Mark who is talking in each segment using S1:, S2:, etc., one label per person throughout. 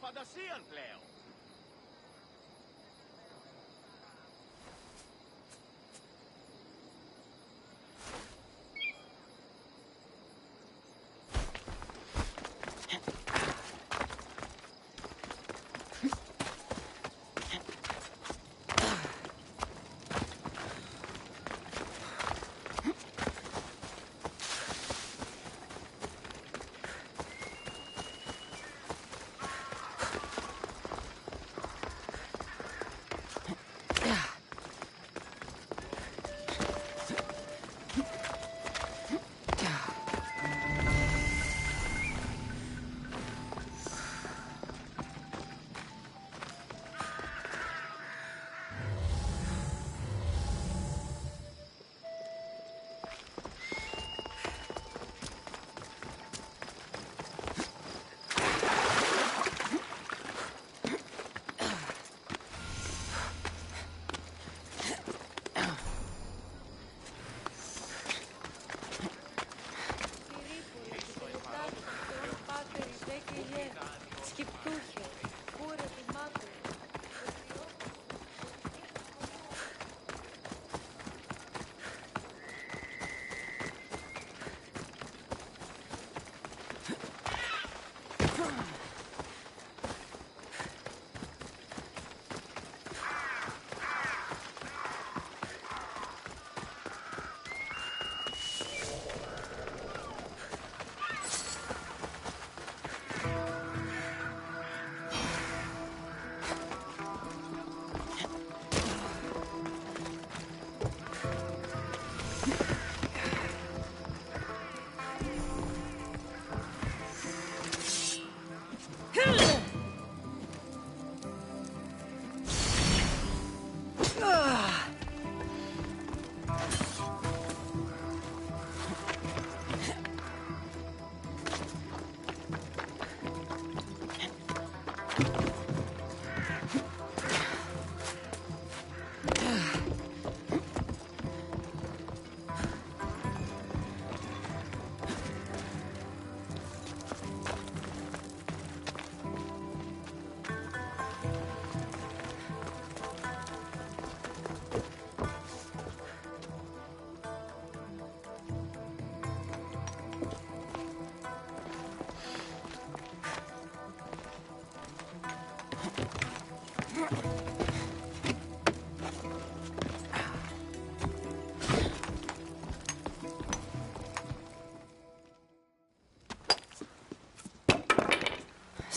S1: φαντασίαν πλέον.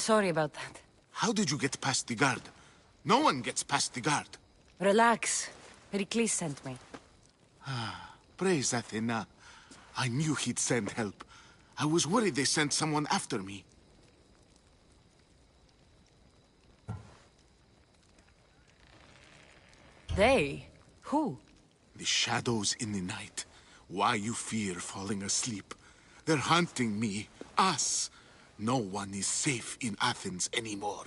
S2: Sorry about that.
S3: How did you get past the guard? No one gets past the guard.
S2: Relax. Pericles sent me.
S3: Praise Athena. I knew he'd send help. I was worried they sent someone after me.
S2: They? Who?
S3: The shadows in the night. Why you fear falling asleep. They're hunting me. Us. No one is safe in Athens anymore.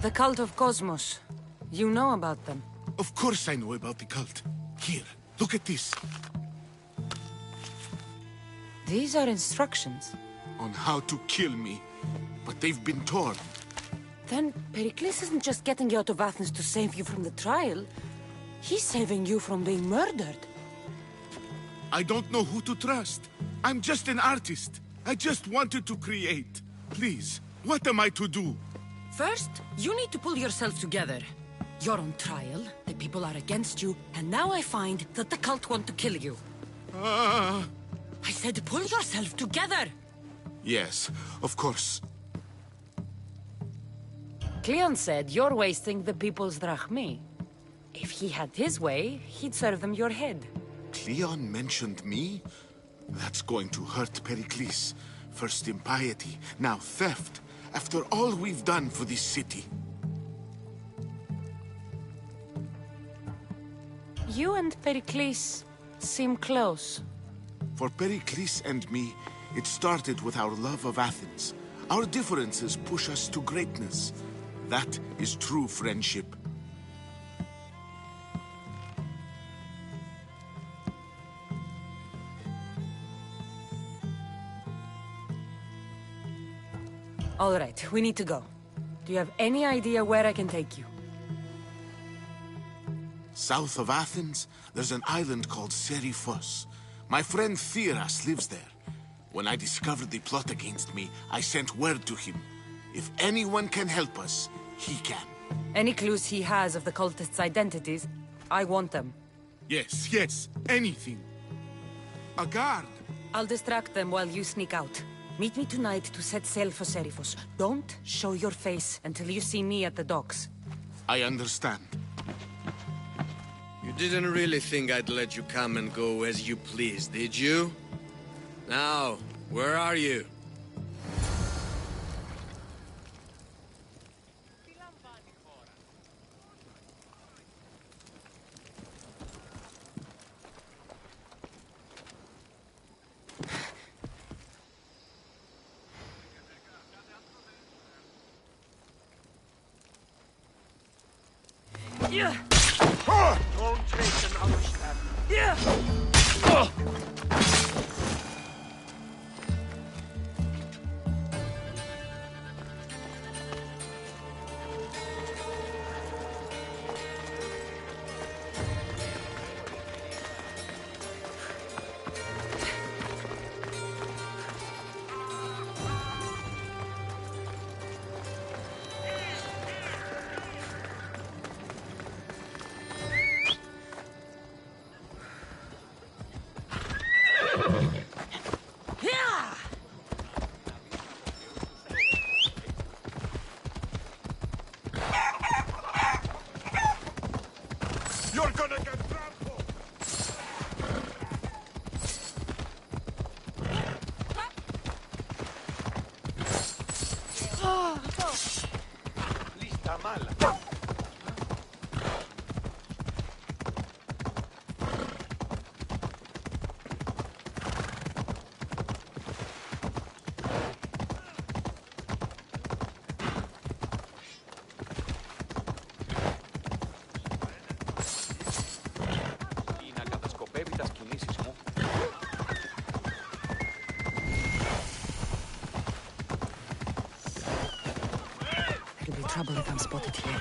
S2: The cult of Cosmos. You know about them?
S3: Of course I know about the cult. Here, look at this.
S2: These are instructions.
S3: On how to kill me. But they've been torn.
S2: Then Pericles isn't just getting you out of Athens to save you from the trial. He's saving you from being murdered.
S3: I don't know who to trust. I'm just an artist. I just wanted to create. Please, what am I to do?
S2: First, you need to pull yourself together. You're on trial, the people are against you, and now I find that the cult want to kill you. I said pull yourself together!
S3: Yes, of course.
S2: Cleon said you're wasting the people's drachmi. If he had his way, he'd serve them your head.
S3: Cleon mentioned me? That's going to hurt Pericles. First impiety, now theft. After all we've done for this city.
S2: You and Pericles seem close.
S3: For Pericles and me, it started with our love of Athens. Our differences push us to greatness. That is true friendship.
S2: All right, we need to go. Do you have any idea where I can take you?
S3: South of Athens, there's an island called Seriphos. My friend Theras lives there. When I discovered the plot against me, I sent word to him. If anyone can help us, he can.
S2: Any clues he has of the cultists' identities, I want them.
S3: Yes, anything. A guard.
S2: I'll distract them while you sneak out. Meet me tonight to set sail for Seriphos. Don't show your face until you see me at the docks.
S3: I understand.
S1: You didn't really think I'd let you come and go as you please, did you? Now, where are you?
S2: Yeah.
S4: Don't take another step.
S2: Yeah.
S4: You're gonna get trampled! Lista mala.
S2: It'll be trouble if I'm spotted here.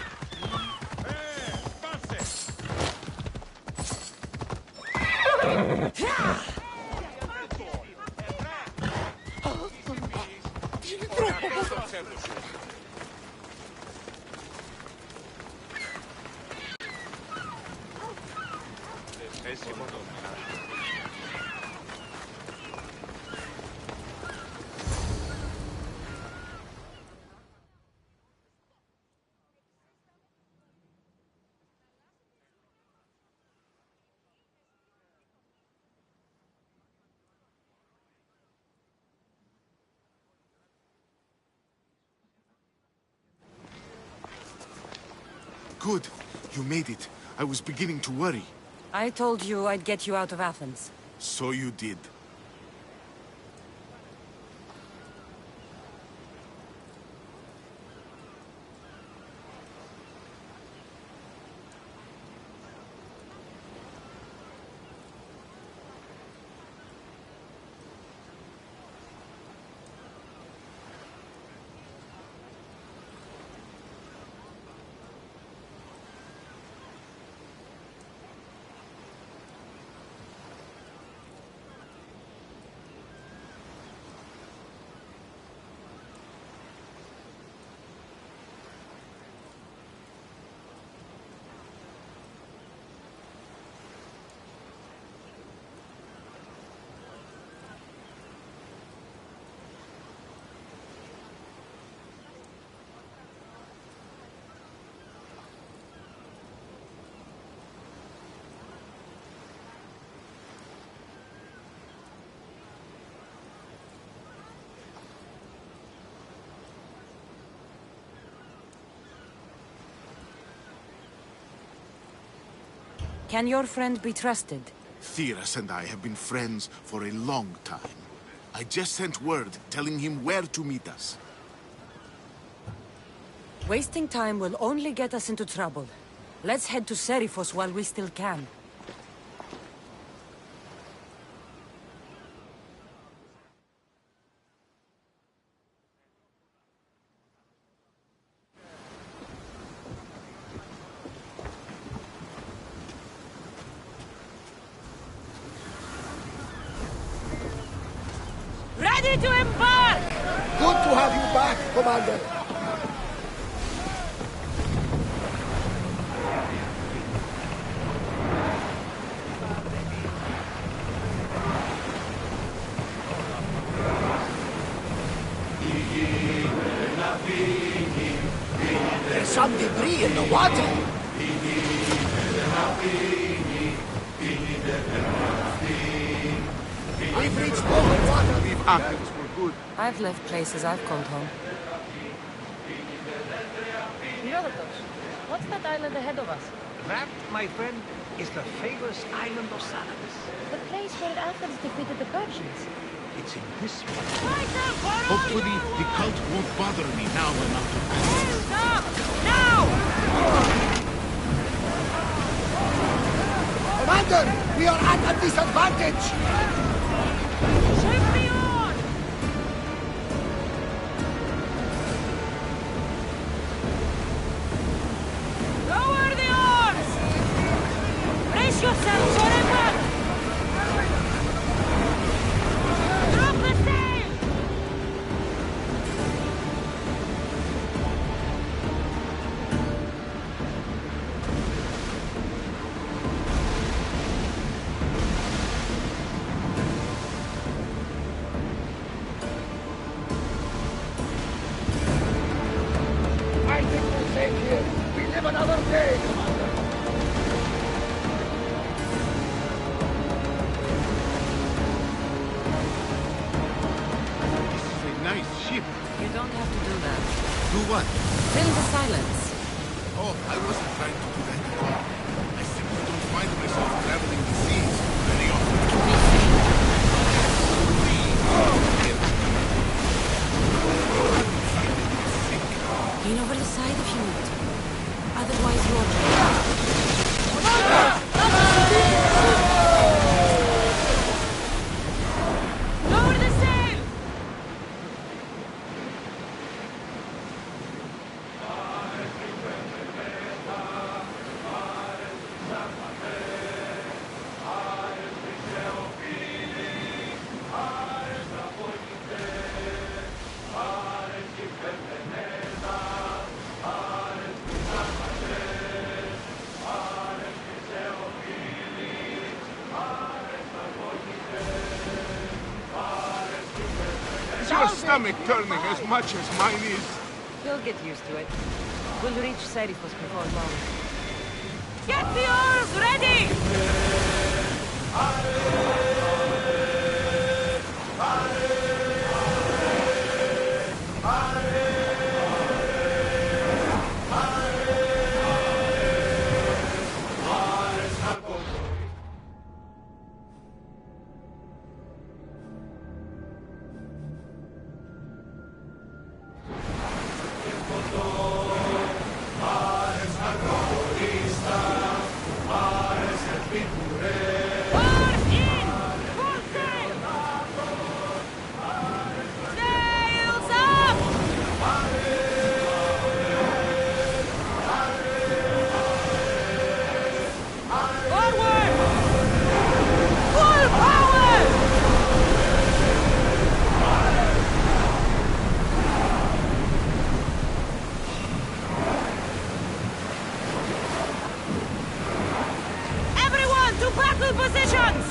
S3: Good. You made it. I was beginning to worry.
S2: I told you I'd get you out of Athens.
S3: So you did.
S2: Can your friend be trusted?
S3: Theras and I have been friends for a long time. I just sent word telling him where to meet us.
S2: Wasting time will only get us into trouble. Let's head to Serifos while we still can. Ready to embark!
S4: Good to have you back, Commander. There's some debris in the water. We've reached open water.
S3: Leave Athens for good.
S2: I've left places I've called home.
S5: Herodotus, what's that island ahead of us?
S6: That, my friend, is the famous island of Salamis.
S5: The place where Athens defeated the Persians.
S6: It's in this place.
S3: Hopefully, the cult won't bother me now I'm out of Athens.
S2: Stop! Now!
S4: Commander, we are at a disadvantage.
S2: Shake me on! Lower the oars! Brace yourselves for impact! Drop the sail!
S4: I think we're safe here. We live another day, Commander.
S3: This is a nice ship.
S2: You don't have to do that.
S3: Do what?
S2: Fill the silence.
S3: Oh, I wasn't trying to do that at all. I simply don't find myself traveling the seas very often.
S2: Lean over the side if you need to. Otherwise, you're... Lower the sail!
S3: Is your stomach turning as much as mine is?
S2: You'll get used to it. We'll reach Serifos before long. Get the oars ready! Oars in! Full sail! Sails up! Forward! Full power! Everyone to battle positions!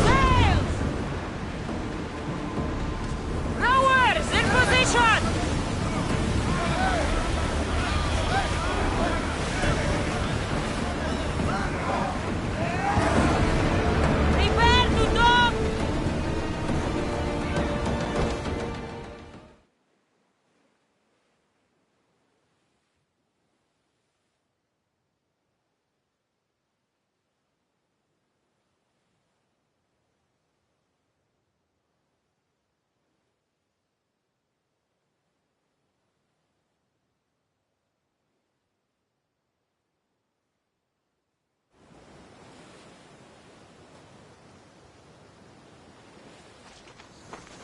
S2: Sails! Rowers in position!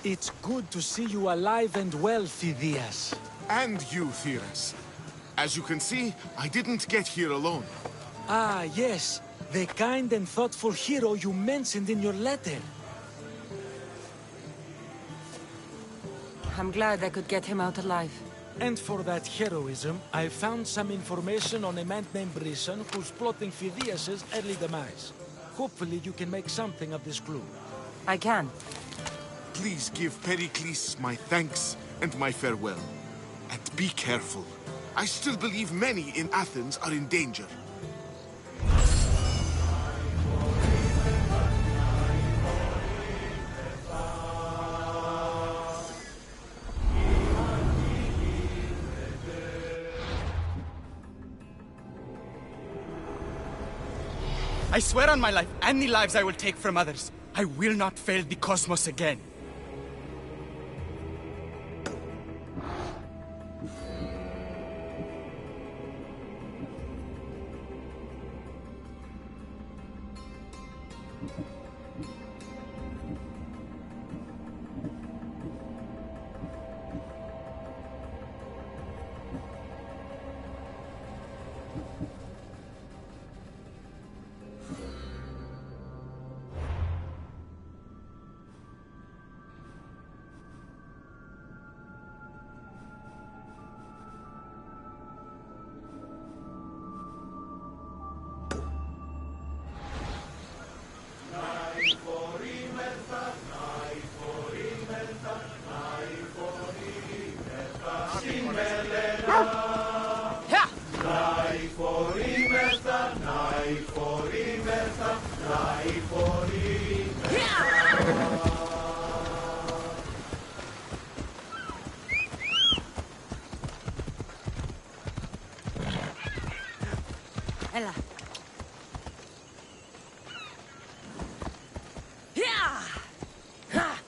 S7: It's good to see you alive and well, Phidias.
S3: And you, Theras. As you can see, I didn't get here alone.
S7: Ah, yes. The kind and thoughtful hero you mentioned in your letter.
S2: I'm glad I could get him out alive.
S7: And for that heroism, I found some information on a man named Brisson who's plotting Phidias' early demise. Hopefully you can make something of this clue.
S2: I can.
S3: Please give Pericles my thanks and my farewell. And be careful. I still believe many in Athens are in danger.
S8: I swear on my life and the lives I will take from others, I will not fail the cosmos again.
S2: Ella. Yeah! Ha!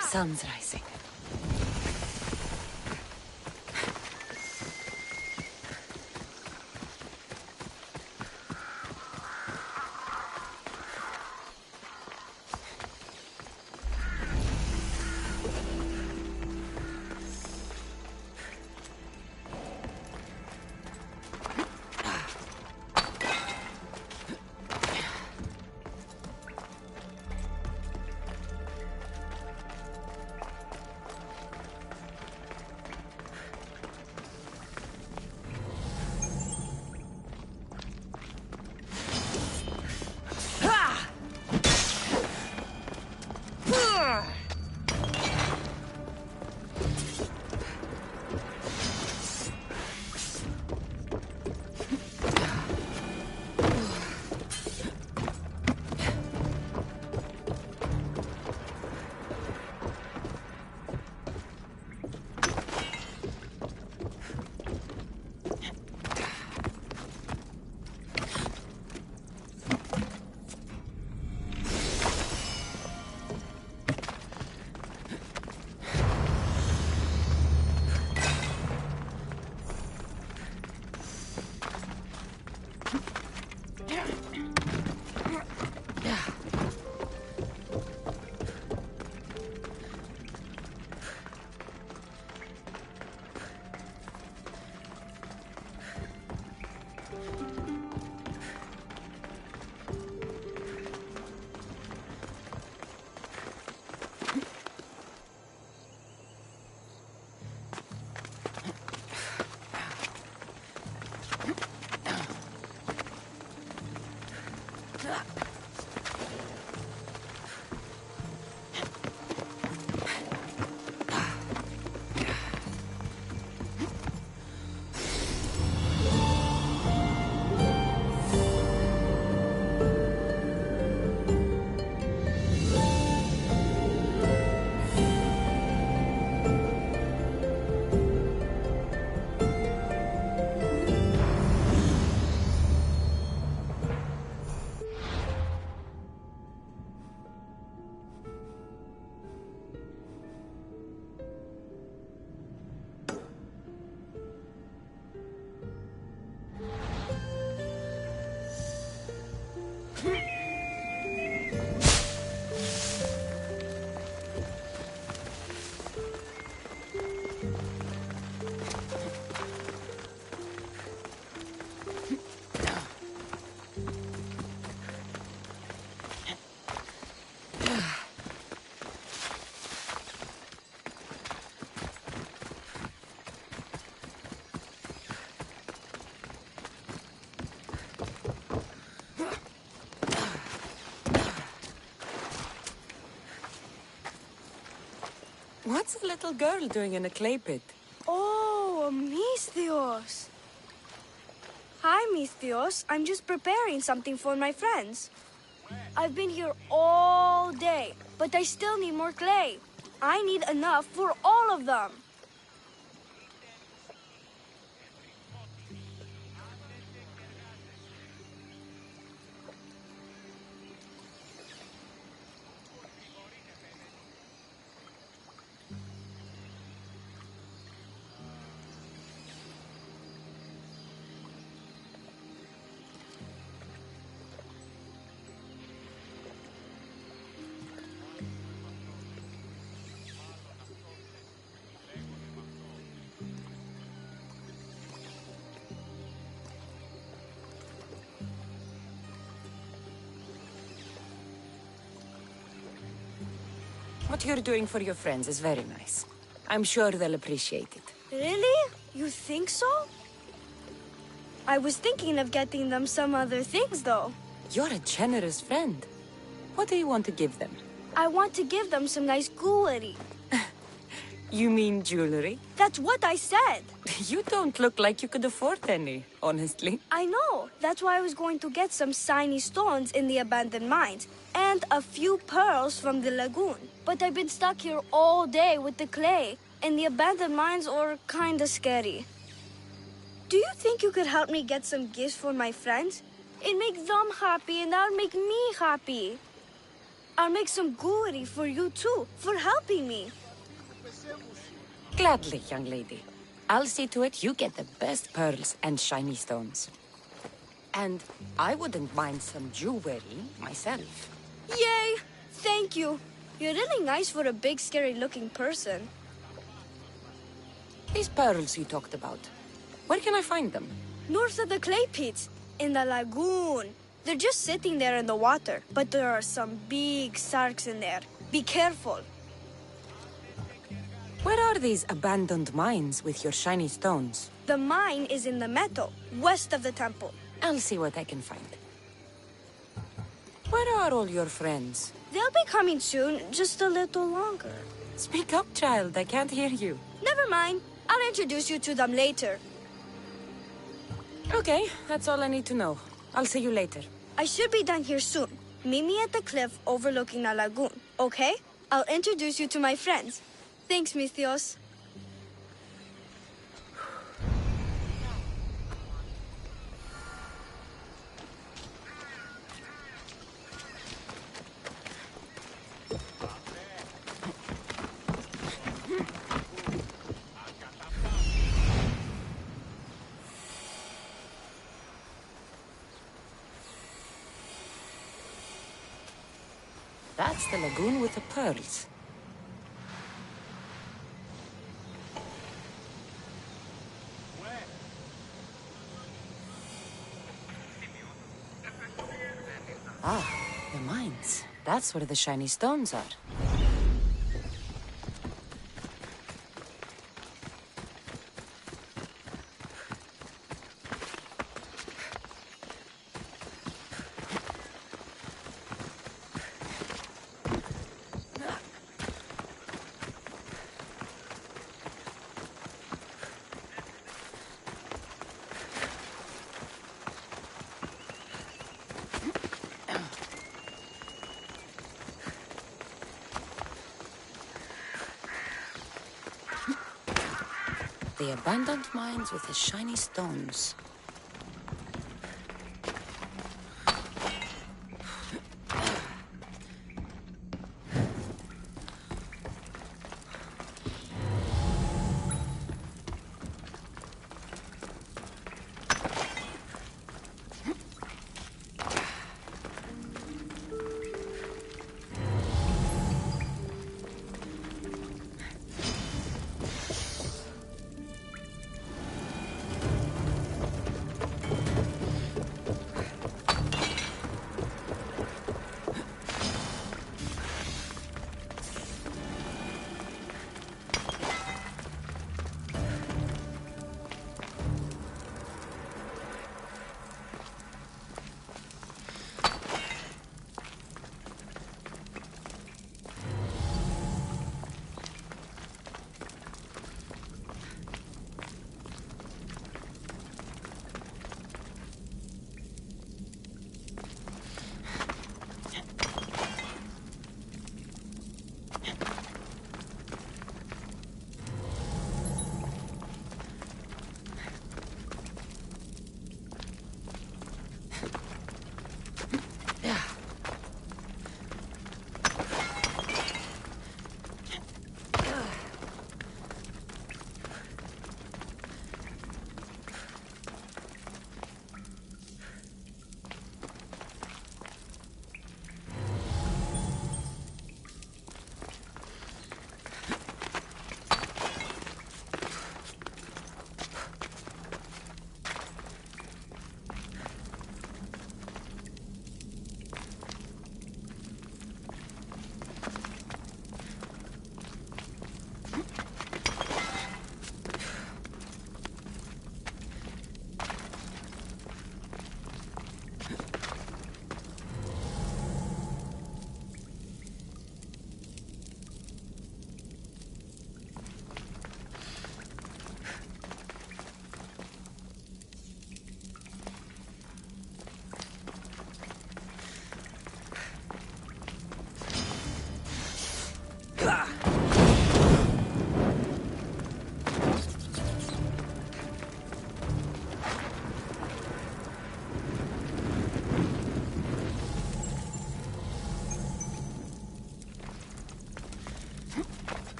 S2: Sun's rising. What's a little girl doing in a clay pit?
S9: Oh, Misthios. Hi, Misthios. I'm just preparing something for my friends. I've been here all day, but I still need more clay. I need enough for all of them.
S2: What you're doing for your friends is very nice. I'm sure they'll appreciate it.
S9: Really? You think so? I was thinking of getting them some other things, though.
S2: You're a generous friend. What do you want to give them?
S9: I want to give them some nice jewelry.
S2: You mean jewelry?
S9: That's what I said.
S2: You don't look like you could afford any, honestly.
S9: I know. That's why I was going to get some shiny stones in the abandoned mines and a few pearls from the lagoon. But I've been stuck here all day with the clay, and the abandoned mines are kinda scary. Do you think you could help me get some gifts for my friends? It makes them happy, and that'll make me happy. I'll make some jewelry for you too, for helping me.
S2: Gladly, young lady. I'll see to it you get the best pearls and shiny stones. And I wouldn't mind some jewelry myself.
S9: Yay! Thank you. You're really nice for a big, scary-looking person.
S2: These pearls you talked about, where can I find them?
S9: North of the clay pits, in the lagoon. They're just sitting there in the water, but there are some big sharks in there. Be careful.
S2: Where are these abandoned mines with your shiny stones?
S9: The mine is in the meadow, west of the temple.
S2: I'll see what I can find. Where are all your friends?
S9: They'll be coming soon, just a little longer.
S2: Speak up, child. I can't hear you.
S9: Never mind. I'll introduce you to them later.
S2: Okay, that's all I need to know. I'll see you later.
S9: I should be done here soon. Meet me at the cliff overlooking the lagoon, okay? I'll introduce you to my friends. Thanks, Misthios.
S2: That's the lagoon with the pearls. Ah, the mines. That's where the shiny stones are. The abandoned mines with the shiny stones.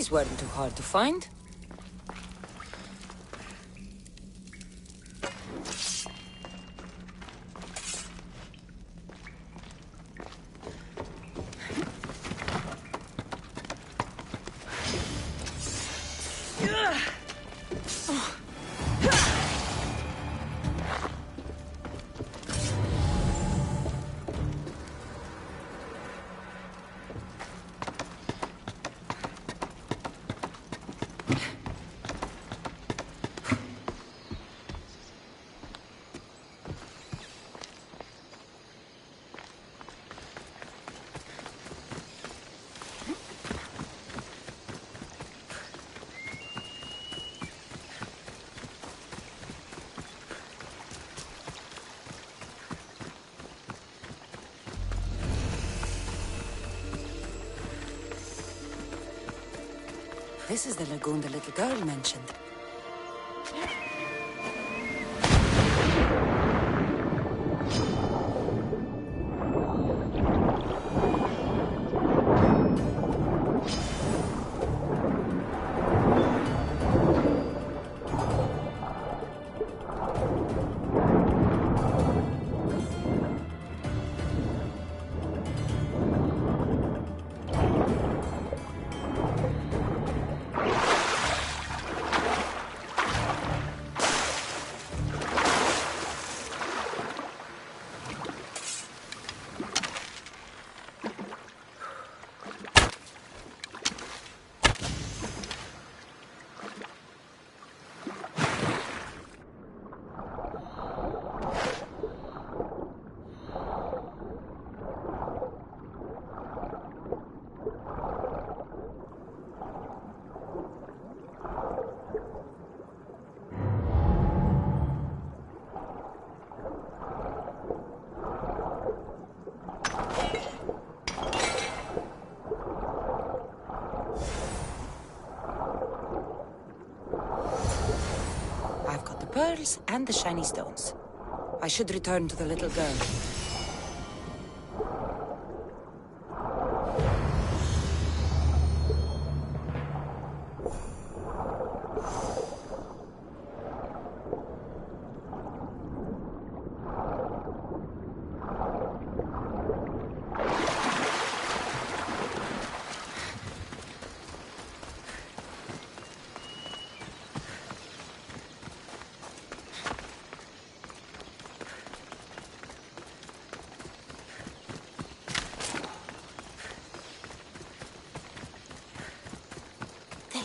S2: These weren't too hard to find. This is the lagoon the little girl mentioned. Pearls and the shiny stones. I should return to the little girl.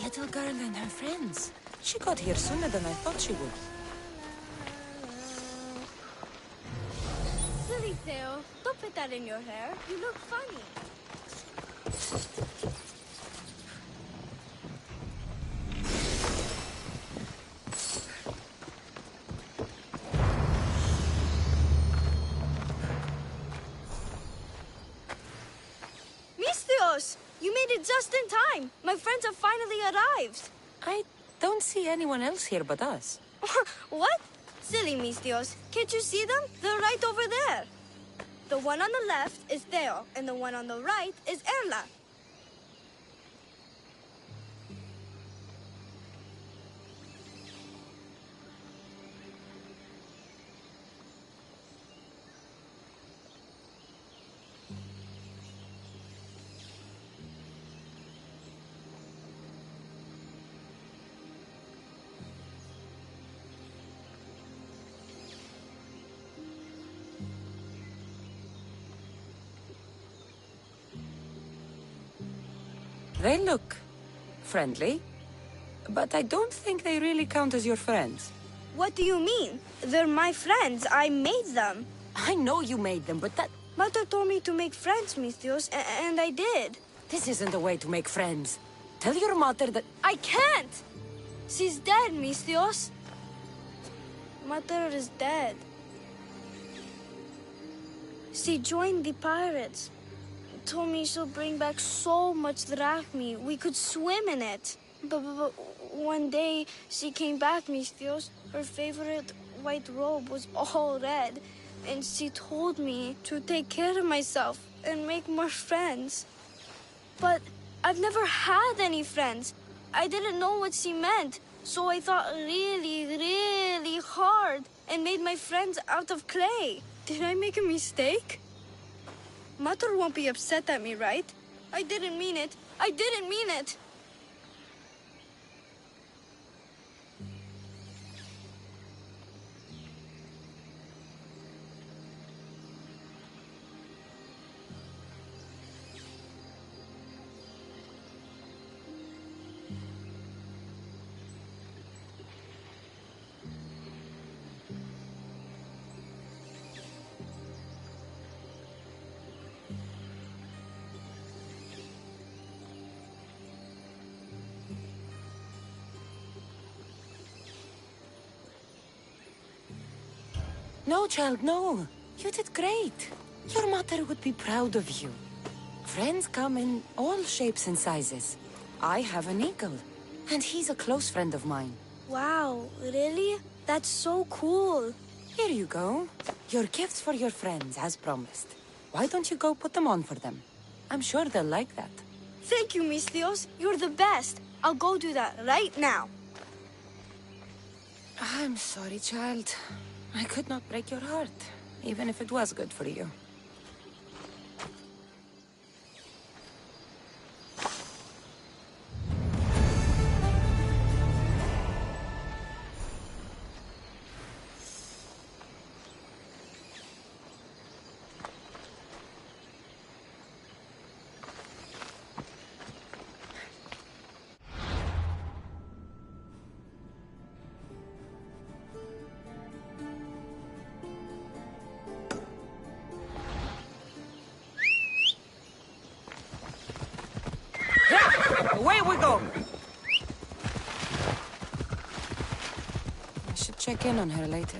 S2: Little girl and her friends. She got here sooner than I thought she would.
S9: Silly Theo, don't put that in your hair. You look funny. You made it just in time. My friends have finally arrived.
S2: I don't see anyone else here but us.
S9: What? Silly Mistios. Can't you see them? They're right over there. The one on the left is Theo, and the one on the right is Erla.
S2: They look friendly, but I don't think they really count as your friends.
S9: What do you mean? They're my friends. I made them.
S2: I know you made them, but that...
S9: Mother told me to make friends, Mistios, and I did.
S2: This isn't the way to make friends. Tell your mother that...
S9: I can't! She's dead, Mistios. Mother is dead. She joined the pirates. Told me she'll bring back so much drachmi. We could swim in it. But one day she came back, Mistios. Her favorite white robe was all red. And she told me to take care of myself and make more friends. But I've never had any friends. I didn't know what she meant, so I thought really, really hard and made my friends out of clay. Did I make a mistake? Mother won't be upset at me, right? I didn't mean it. I didn't mean it.
S2: No, child, no. You did great. Your mother would be proud of you. Friends come in all shapes and sizes. I have an eagle, and he's a close friend of mine.
S9: Wow, really? That's so cool.
S2: Here you go. Your gifts for your friends, as promised. Why don't you go put them on for them? I'm sure they'll like that.
S9: Thank you, Miss Leos. You're the best. I'll go do that right now.
S2: I'm sorry, child. I could not break your heart, even if it was good for you. Away we go! I should check in on her later.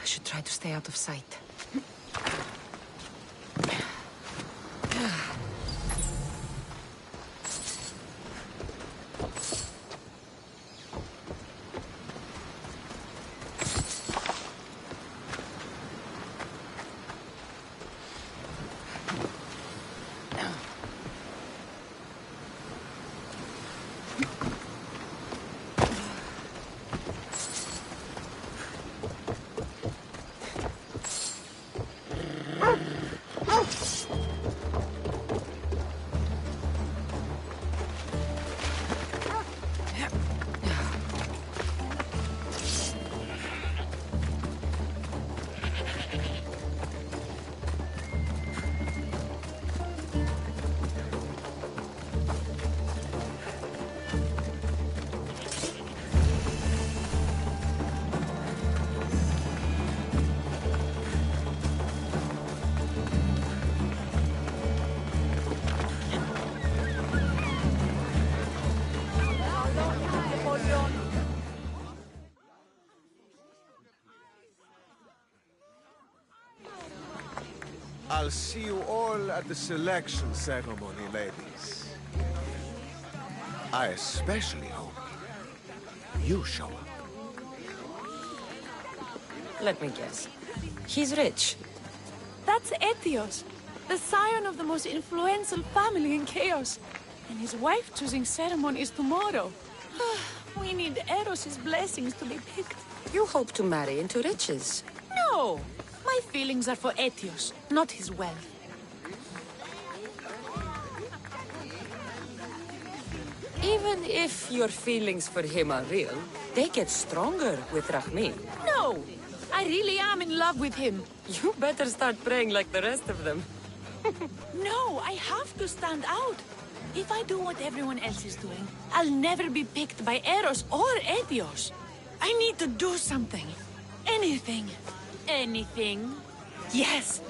S2: I should try to stay out of sight.
S10: I'll see you all at the selection ceremony, ladies. I especially hope you show up.
S2: Let me guess. He's rich.
S5: That's Etios, the scion of the most influential family in Chaos. And his wife choosing ceremony is tomorrow. We need Eros's blessings to be picked.
S2: You hope to marry into riches.
S5: No! My feelings are for Etios, not his wealth.
S2: Even if your feelings for him are real, they get stronger with Rahmi.
S5: No! I really am in love with him.
S2: You better start praying like the rest of them.
S5: No, I have to stand out. If I do what everyone else is doing, I'll never be picked by Eros or Etios. I need to do something. Anything. Anything. Yes,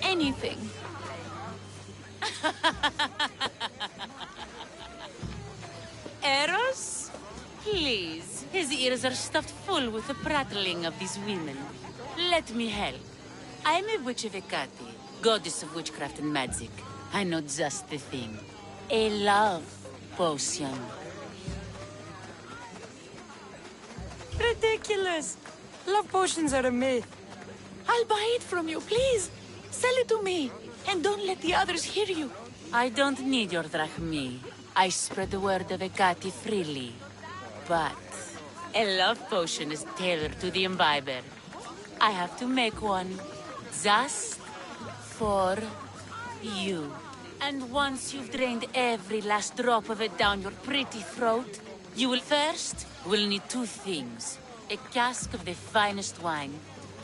S5: anything.
S11: Eros? Please. His ears are stuffed full with the prattling of these women. Let me help. I'm a witch of Hecate, goddess of witchcraft and magic. I know just the thing. A love potion.
S2: Ridiculous! Love potions are a myth.
S5: I'll buy it from you, please. Sell it to me, and don't let the others hear you.
S11: I don't need your drachmi. I spread the word of Hecate freely. But a love potion is tailored to the imbiber. I have to make one just for you. And once you've drained every last drop of it down your pretty throat, you will need two things. A cask of the finest wine,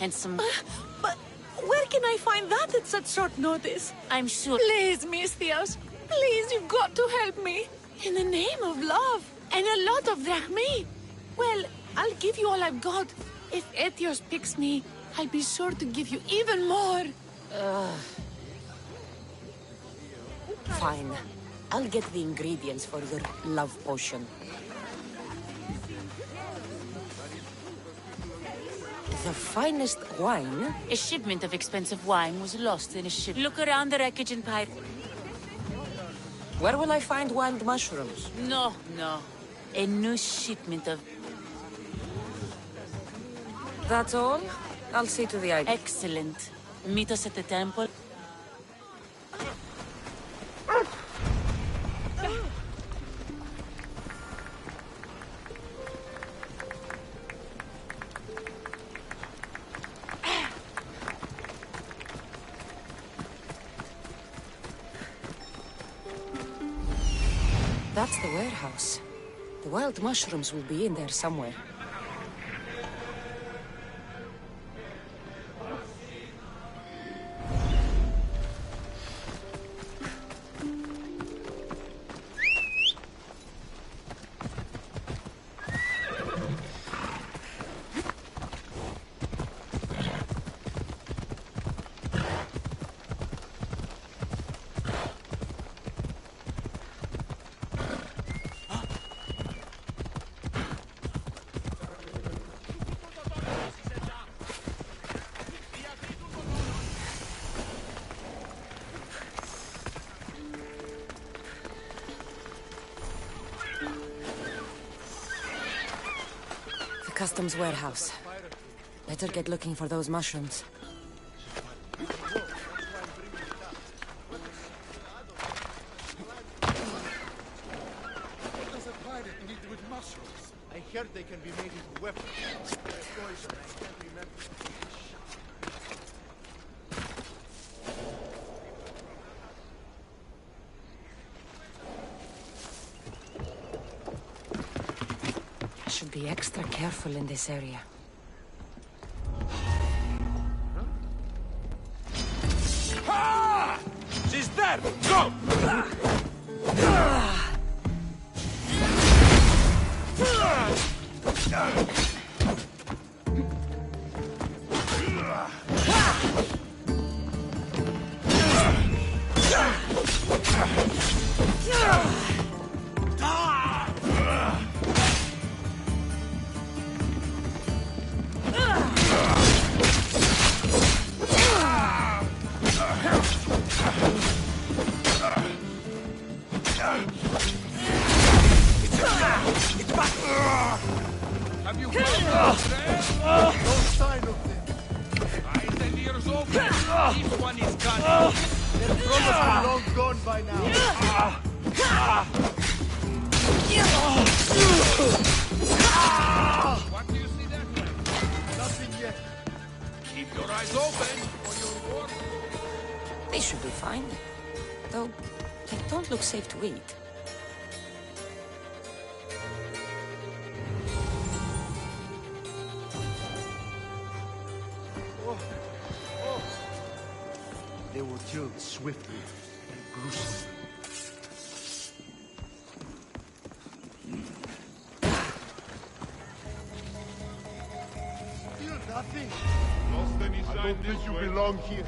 S11: and some...
S5: But where can I find that at such short notice?
S11: I'm sure...
S5: Please, Mistios. Please, you've got to help me. In the name of love. And a lot of drachmae. Well, I'll give you all I've got. If Etios picks me, I'll be sure to give you even more.
S2: Fine. I'll get the ingredients for your love potion. The finest wine?
S11: A shipment of expensive wine was lost in a ship. Look around the wreckage and pipe.
S2: Where will I find wild mushrooms?
S11: No. A new shipment of...
S2: That's all? I'll see to the item.
S11: Excellent. Meet us at the temple.
S2: That's the warehouse. The wild mushrooms will be in there somewhere. Customs warehouse. Better get looking for those mushrooms.
S10: What does a pirate need with mushrooms? I heard they can be made into weapons. Poison, I can't remember.
S2: Should be extra careful in this area.
S7: Ah! She's dead! Go!
S4: Have you found them? No sign of them. Eyes and ears open. This one is gone.
S10: They're probably long gone by now.
S4: What do you see that way?
S10: Nothing yet.
S4: Keep your eyes open for your work.
S2: They should be fine. Though, they don't look safe to eat.
S10: They were killed swiftly and gruesomely. Still nothing. I don't think you belong here.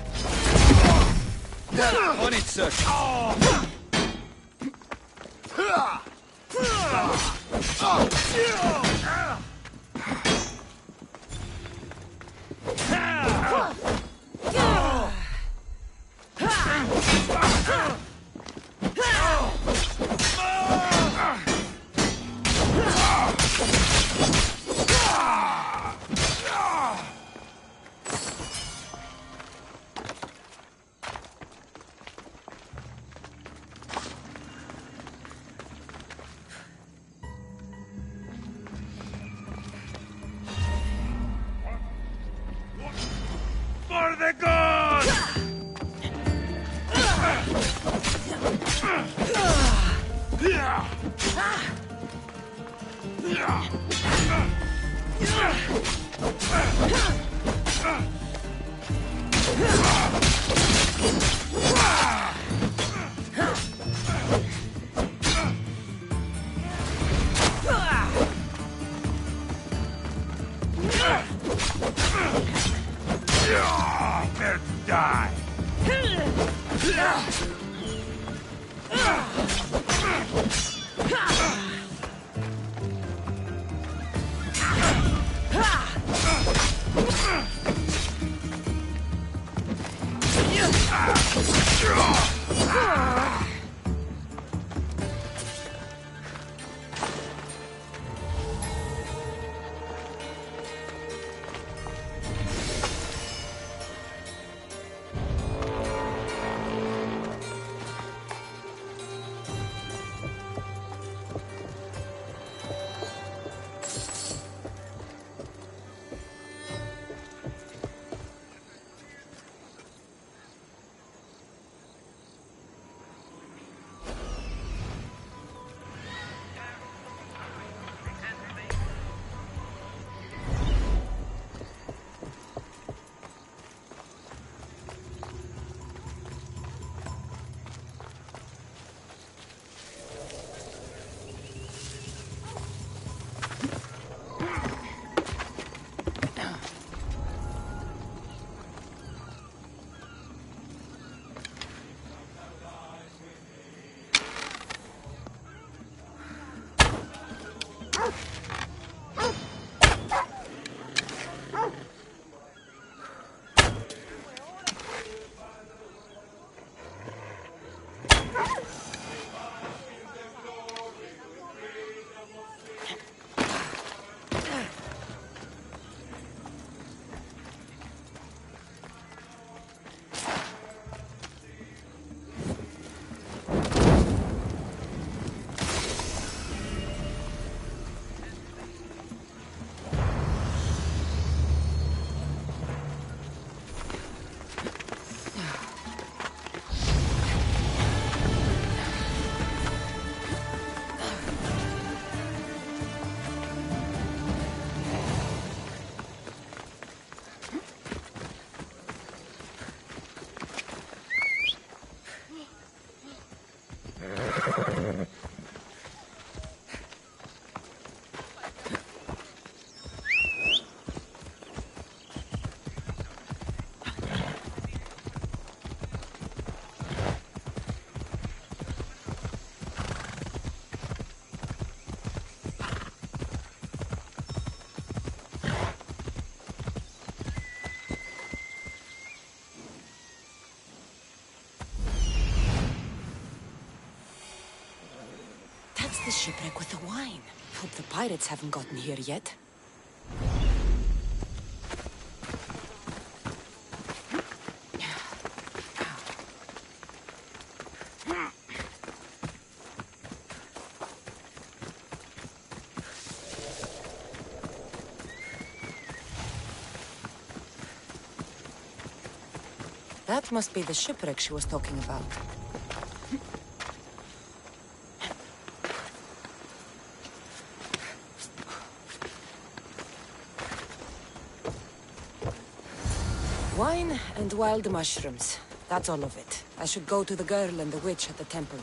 S8: On it, sir.
S4: Prepare to die.
S2: That's the shipwreck with the wine. Hope the pirates haven't gotten here yet. That must be the shipwreck she was talking about. Wine and wild mushrooms. That's all of it. I should go to the girl and the witch at the temple.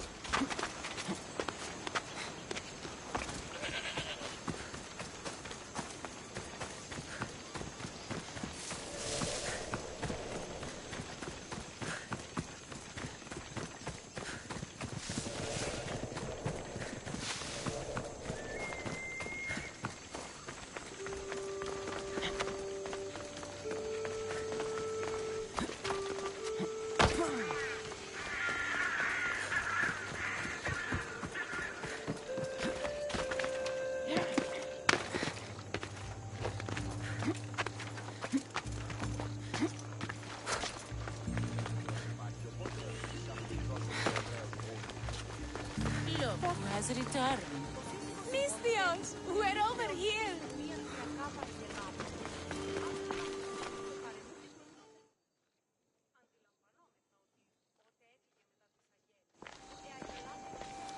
S11: Has returned.
S5: Mistios, we're over here.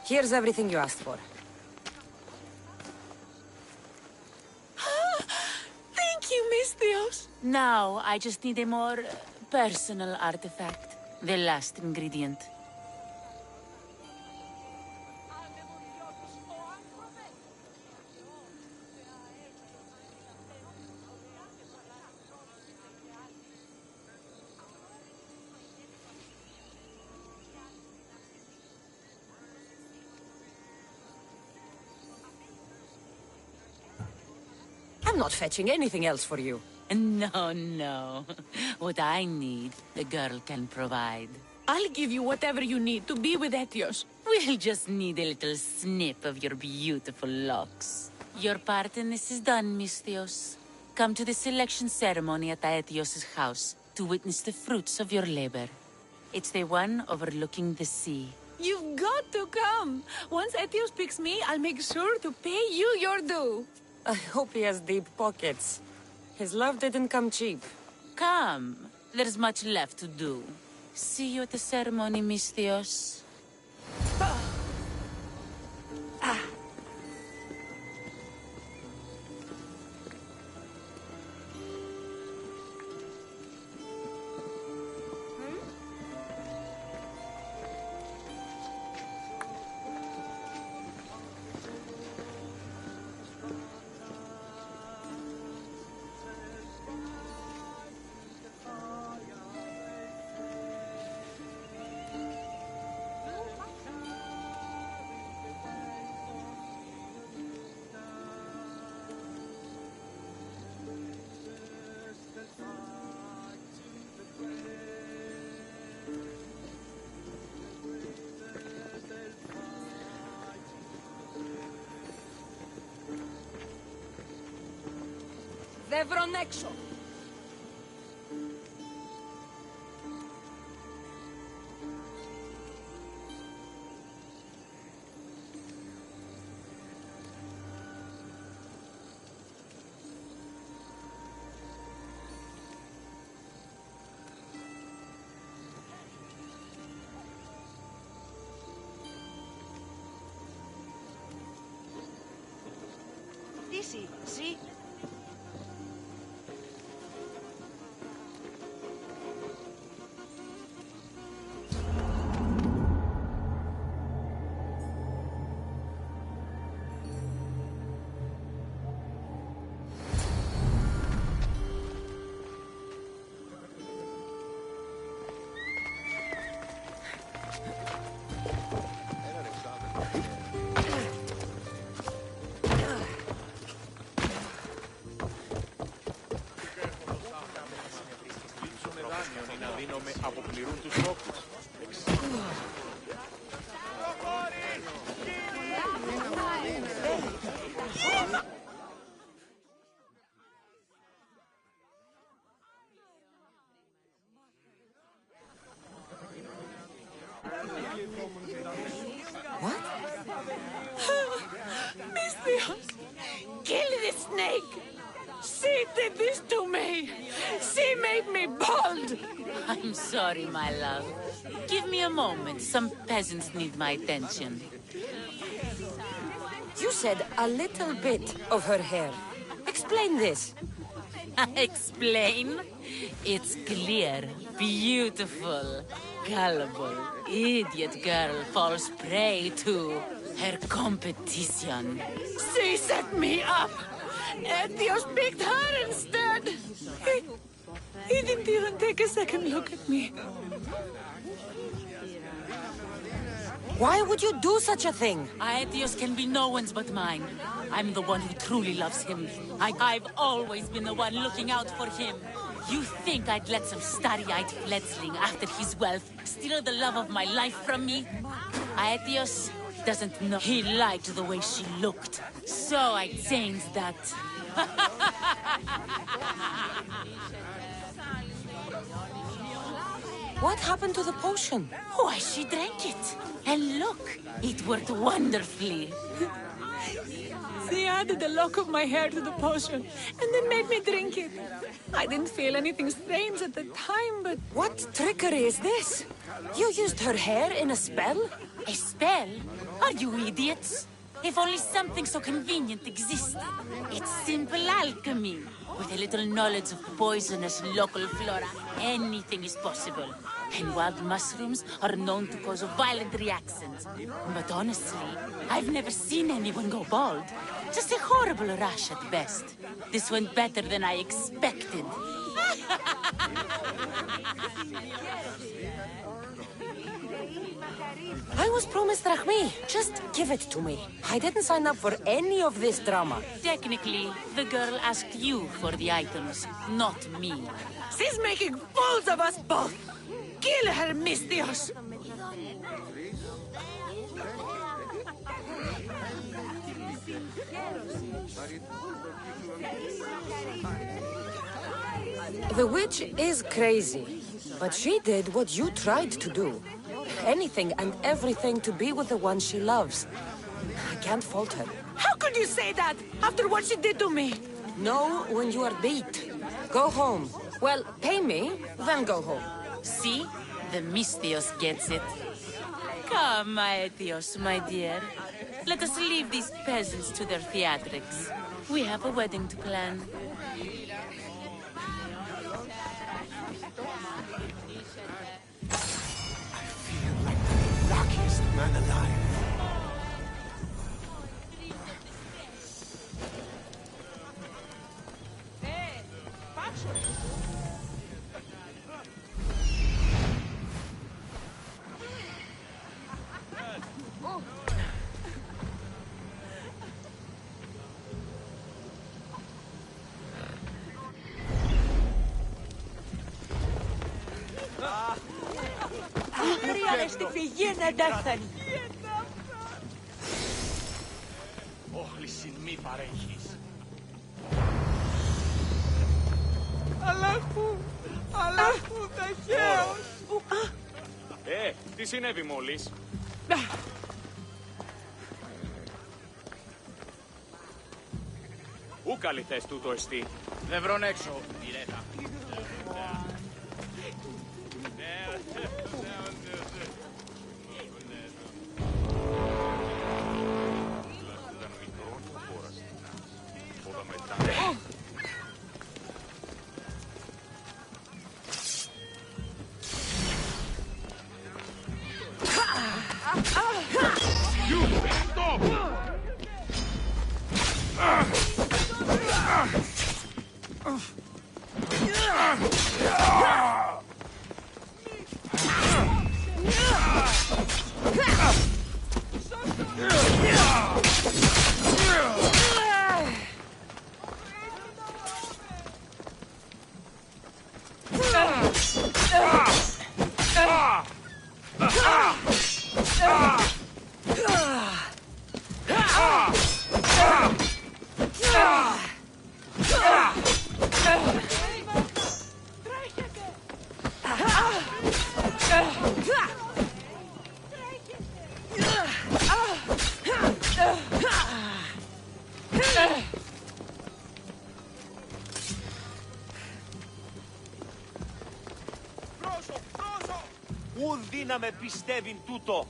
S2: Here's everything you asked for.
S11: Now, I just need a more personal artifact. The last ingredient.
S2: I'm not fetching anything else for you.
S11: No, no. What I need, the girl can provide.
S5: I'll give you whatever you need to be with Etios.
S11: We'll just need a little snip of your beautiful locks. Your part in this is done, Mystios. Come to the selection ceremony at Aetios' house to witness the fruits of your labor. It's the one overlooking the sea.
S5: You've got to come. Once Etios picks me, I'll make sure to pay you your due.
S2: I hope he has deep pockets. His love didn't come cheap.
S11: Come. There's much left to do. See you at the ceremony, Mystios.
S2: Devron έξω.
S5: See?
S10: Αποπληρούν τους τόπους.
S2: What?
S5: Mystios! Kill the snake! She did this to me! She made me bald!
S11: I'm sorry, my love. Give me a moment. Some peasants need my attention.
S2: You said a little bit of her hair. Explain this.
S11: Explain? It's clear, beautiful, gullible, idiot girl falls prey to her competition.
S5: She set me up! Etios picked her instead! He didn't even take a second look at me.
S2: Why would you do such a thing?
S11: Aetios can be no one's but mine. I'm the one who truly loves him. I've always been the one looking out for him. You think I'd let some starry-eyed fledgling after his wealth steal the love of my life from me? Aetios doesn't know. He liked the way she looked. So I changed that.
S2: What happened to the potion?
S11: Why, she drank it. And look, it worked wonderfully.
S5: She added a lock of my hair to the potion and then made me drink it. I didn't feel anything strange at the time, but...
S2: What trickery is this? You used her hair in a spell?
S11: A spell? Are you idiots? If only something so convenient existed. It's simple alchemy. With a little knowledge of poisonous local flora, anything is possible. And wild mushrooms are known to cause violent reactions. But honestly, I've never seen anyone go bald. Just a horrible rash at best. This went better than I expected.
S2: I was promised Rahmi. Just give it to me. I didn't sign up for any of this drama.
S11: Technically, the girl asked you for the items, not me.
S5: She's making fools of us both. Kill her, Mistios.
S2: The witch is crazy, but she did what you tried to do. Anything and everything to be with the one she loves. I can't fault her.
S5: How could you say that after what she did to me?
S2: Know when you are beat. Go home. Well, pay me, then go home.
S11: See? The Mistios gets it. Come, Aetios, my dear. Let us leave these peasants to their theatrics. We have a wedding to plan.
S10: Luckiest man alive.
S5: Χρειάζεται στη φυγή να εντάχθανει.
S4: Όχληση μη παρέχεις.
S5: Αλλά πού ταχαίως.
S12: Τι συνέβη μόλις? Ού καλή θες τούτο εστί.
S8: Δεν βρουν έξω, Μιρέτα.
S6: Ουδή να με πιστεύει τούτο.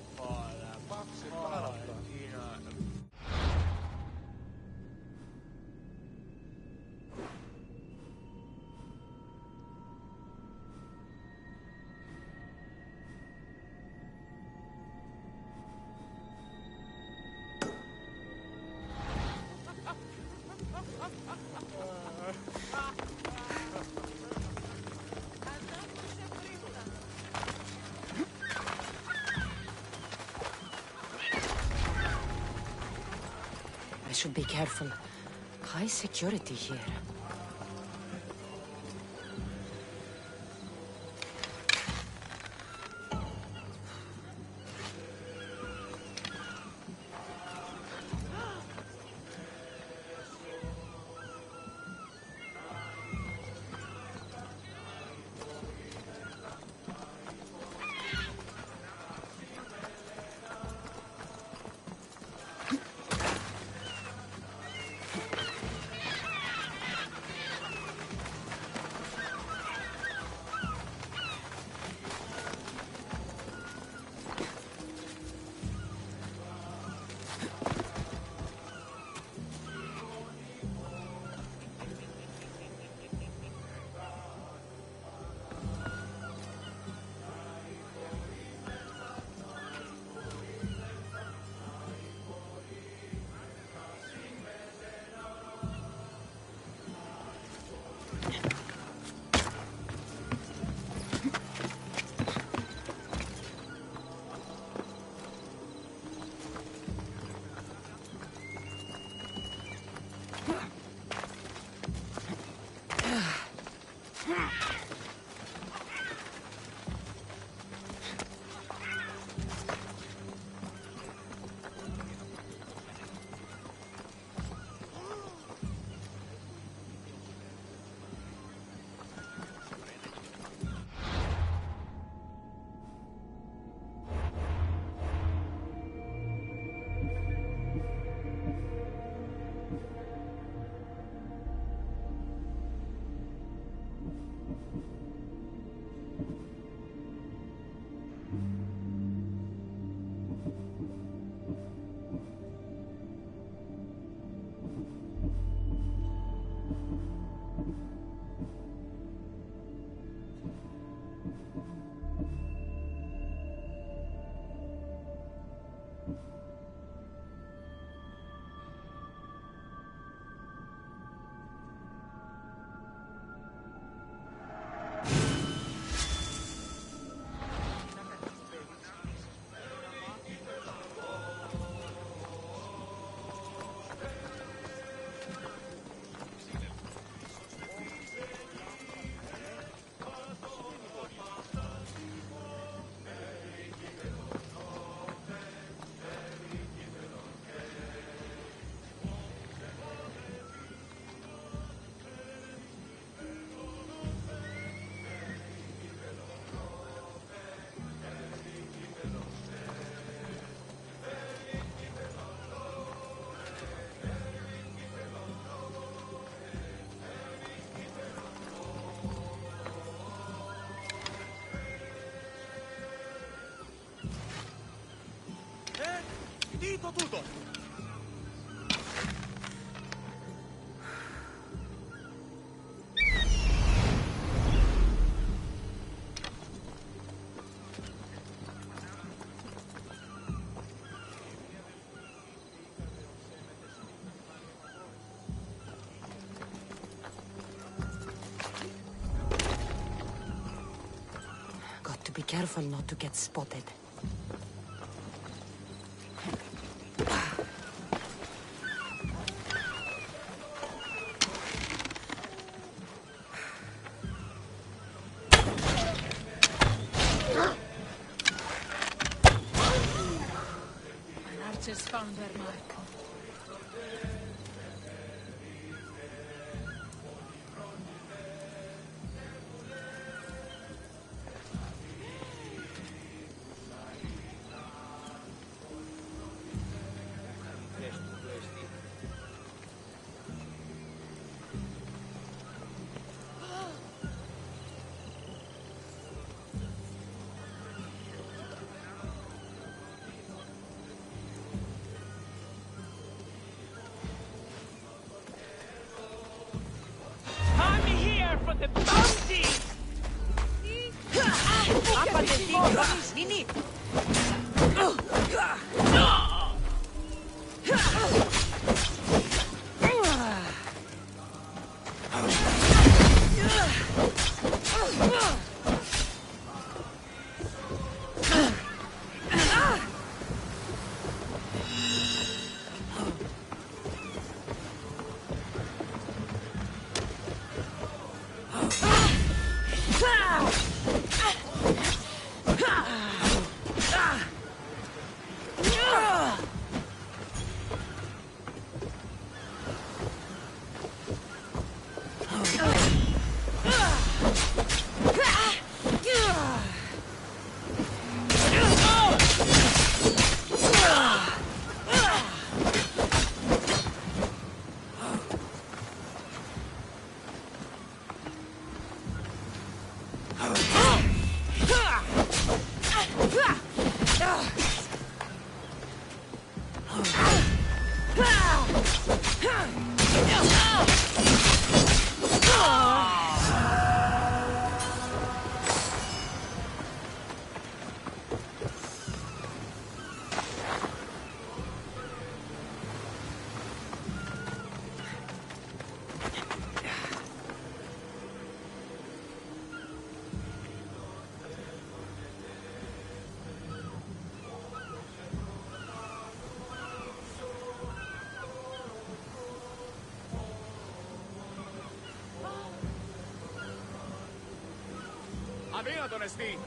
S2: I should be careful. High security here.
S8: το τούτο!
S2: Be careful not to get spotted.
S5: My archers found their mark.
S6: For the bounty!
S12: Αδύνατον εστί!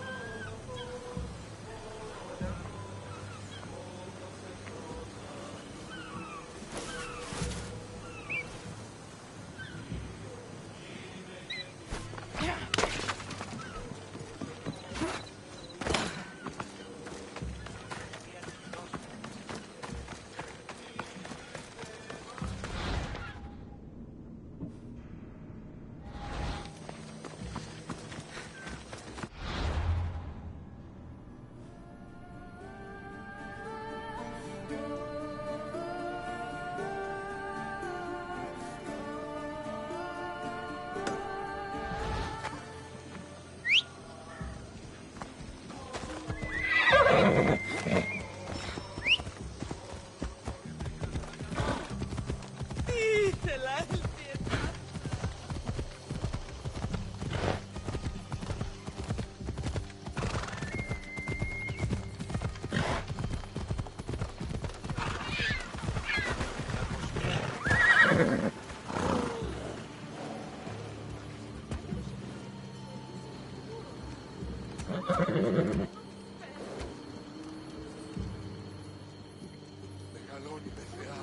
S10: Μεγαλώνει με θεά,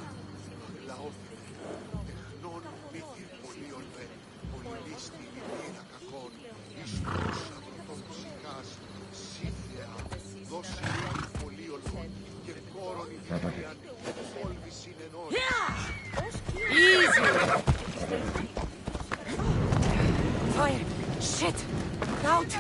S10: λαόφιλε, τεχνών μύθι πολύ ορβέ, πολυλίστη λίρα κακών, ίσως αγροτών ψυχάς, σύθεα, δώσει λίγη πολύ ορβών και κόρον ιδιαίαν, φόλβη συνενών.
S2: Easy! Fire! Shit! Out!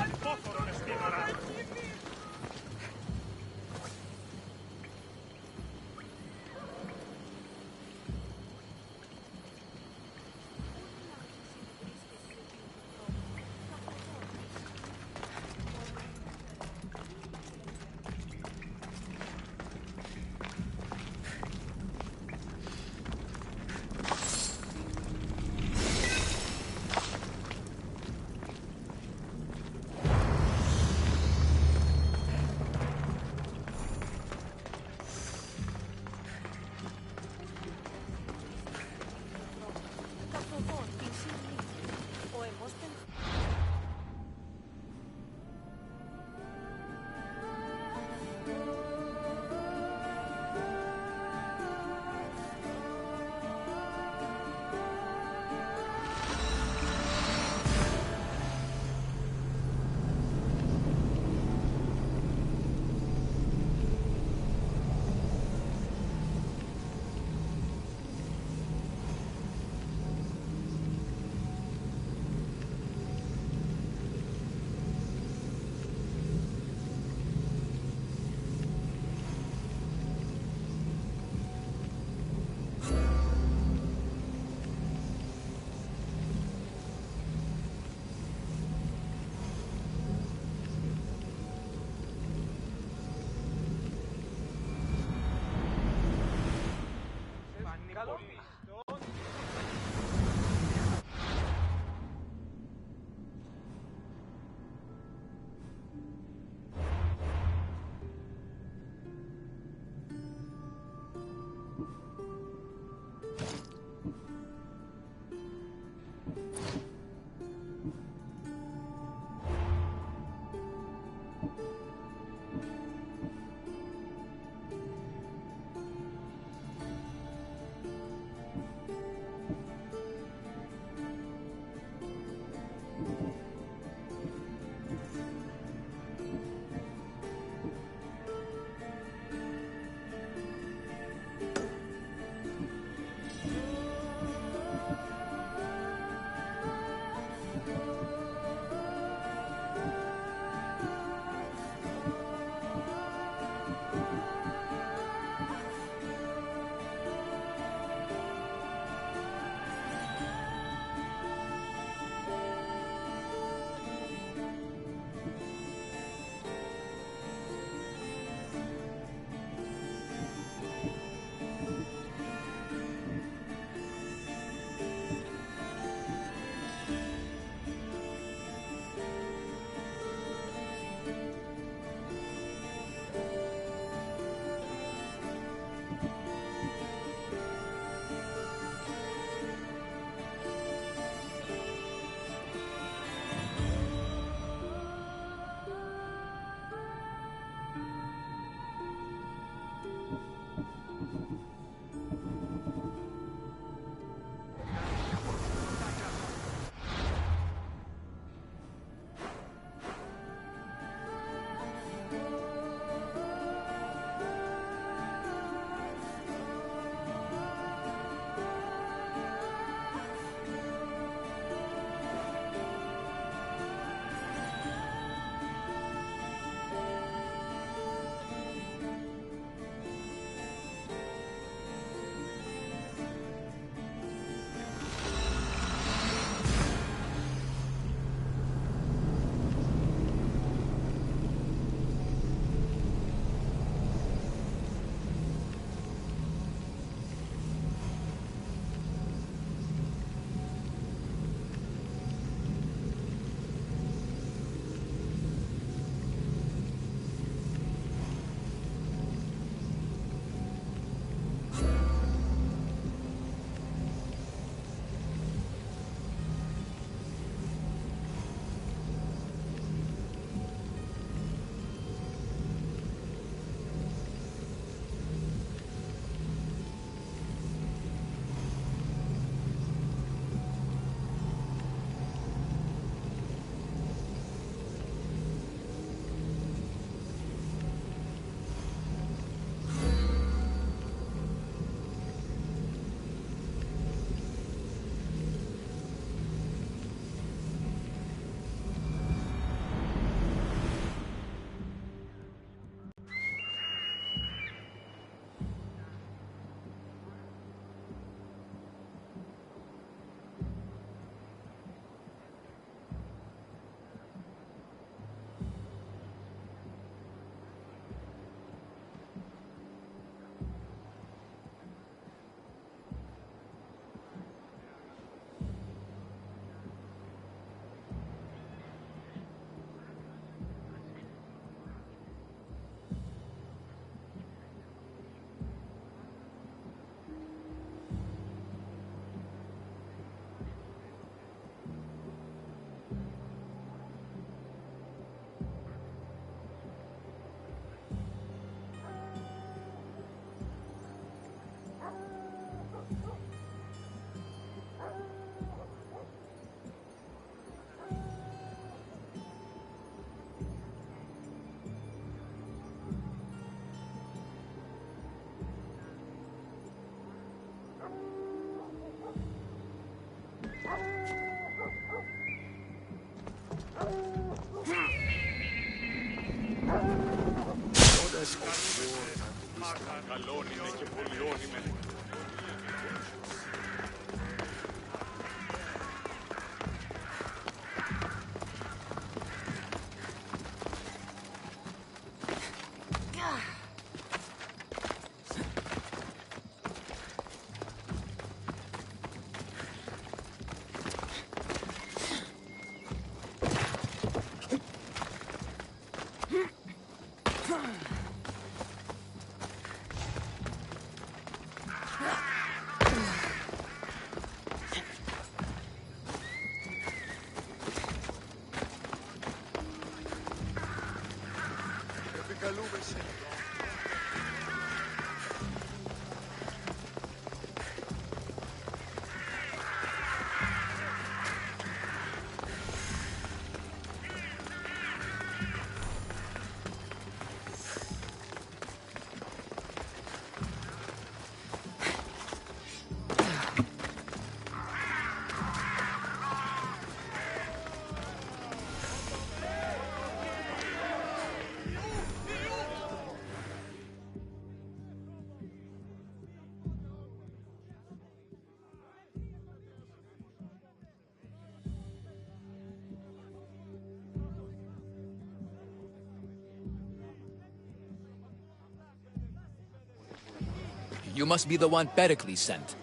S13: You must be the one Pericles sent.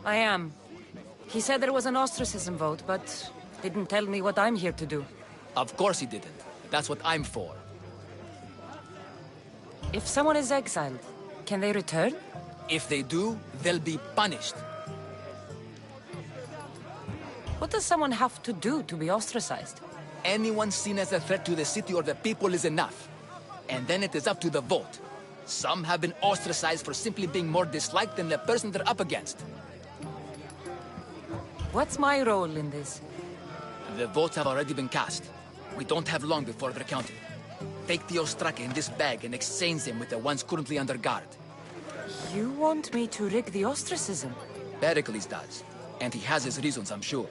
S2: I am. He said there was an ostracism vote, but didn't tell me what I'm here to do.
S13: Of course he didn't. That's what I'm for.
S2: If someone is exiled, can they return?
S13: If they do, they'll be punished.
S2: What does someone have to do to be ostracized?
S13: Anyone seen as a threat to the city or the people is enough. And then it is up to the vote. Some have been ostracized for simply being more disliked than the person they're up against.
S2: What's my role in this?
S13: The votes have already been cast. We don't have long before they're counted. Take the Ostraka in this bag and exchange them with the ones currently under guard.
S2: You want me to rig the ostracism?
S13: Pericles does. And he has his reasons, I'm sure.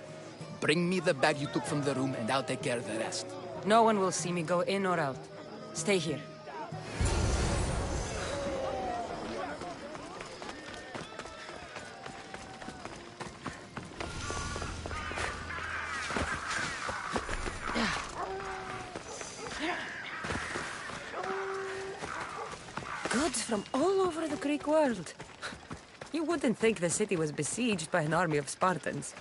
S13: Bring me the bag you took from the room and I'll take care of the rest.
S2: No one will see me go in or out. Stay here. Goods from all over the Greek world. You wouldn't think the city was besieged by an army of Spartans.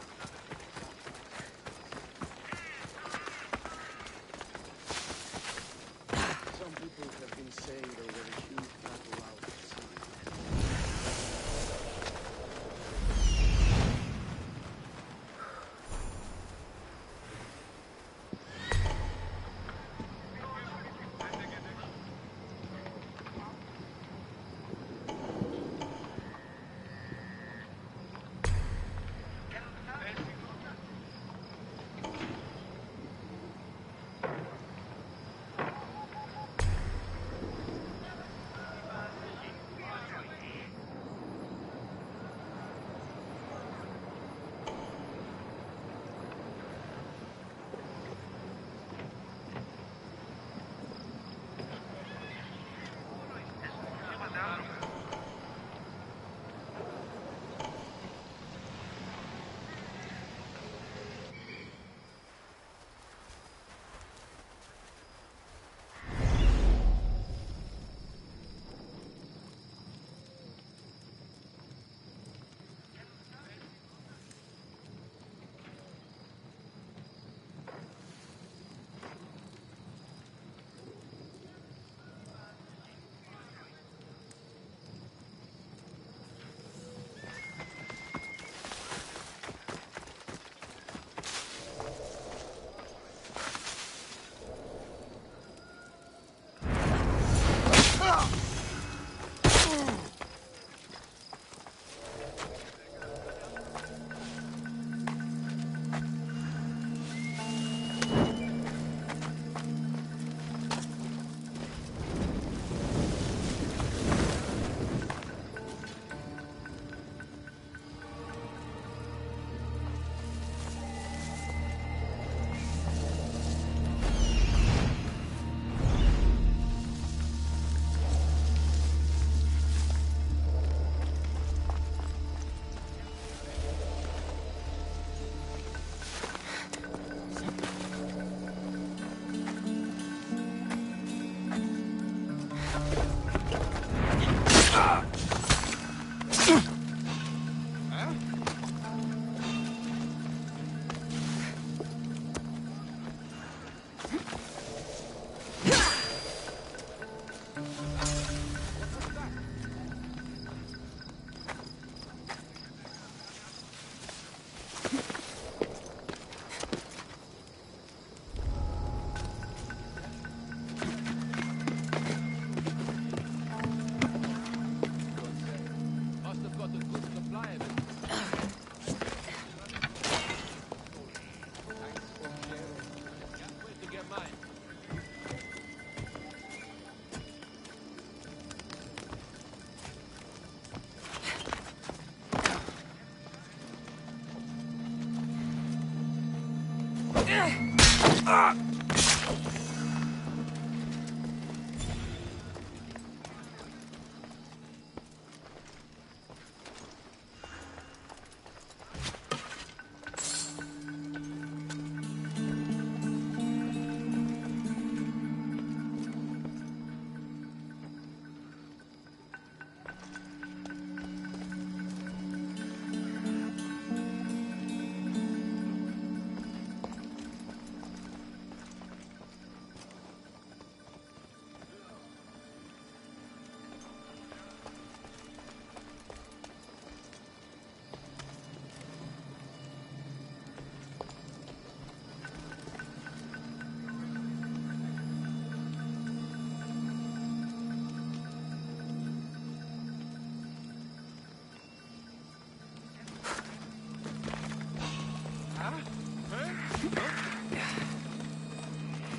S10: Some people have been saying there were a huge battle out at sea.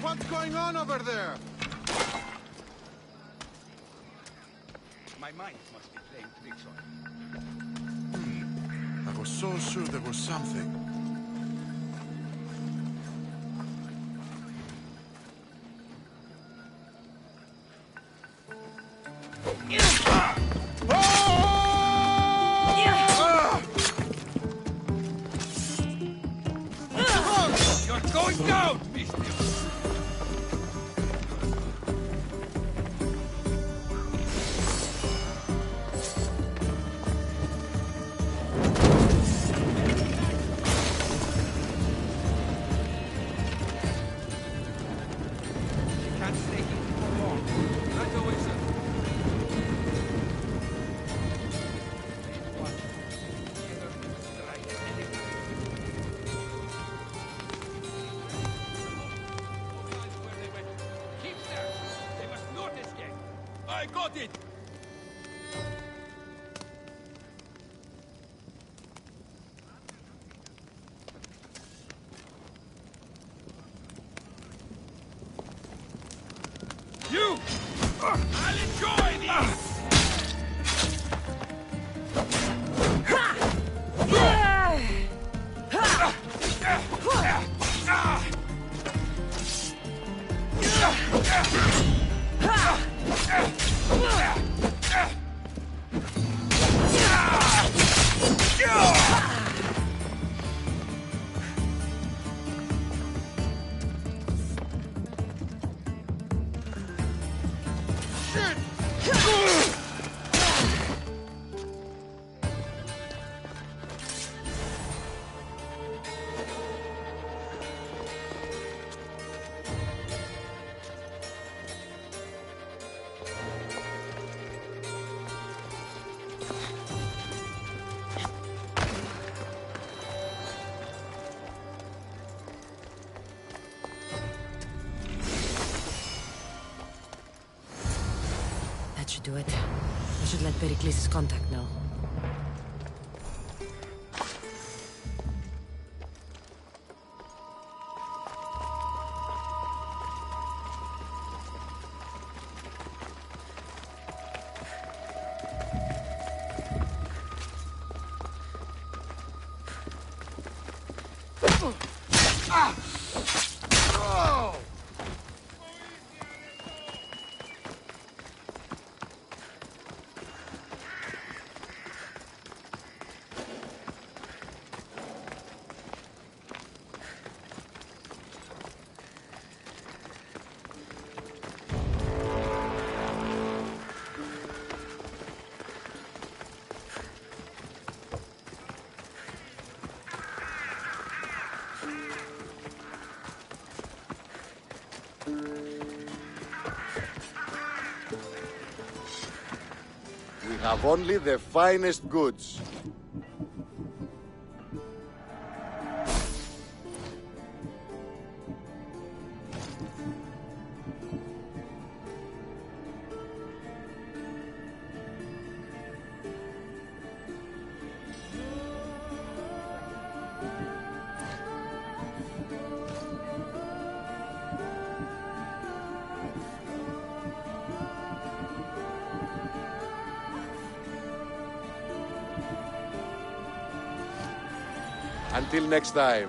S10: What's going on over there?
S4: My mind must be playing tricks on me.
S10: I was so sure there was something.
S4: You're going down, mister! Can't stay here for long. Right away, sir. Watch. Neither strike anyone. Where they went. Keep searching. They must not escape. I got it! You! I'll enjoy this!
S2: That should do it. I should let Pericles' contact know.
S10: We have only the finest goods. Until next time.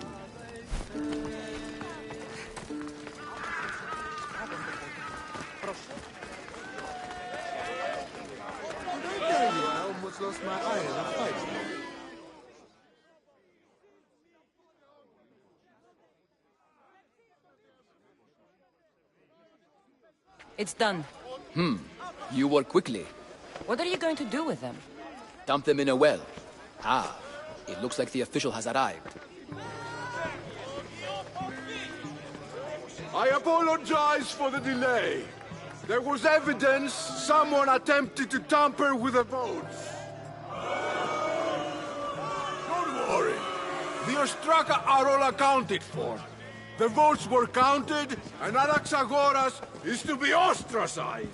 S10: almost lost my eye in a fight.
S2: It's done.
S13: You work quickly.
S2: What are you going to do with them?
S13: Dump them in a well. Ah, it looks like the official has arrived.
S10: I apologize for the delay. There was evidence someone attempted to tamper with the votes. Don't worry. The Ostraka are all accounted for. The votes were counted, and Anaxagoras is to be ostracized.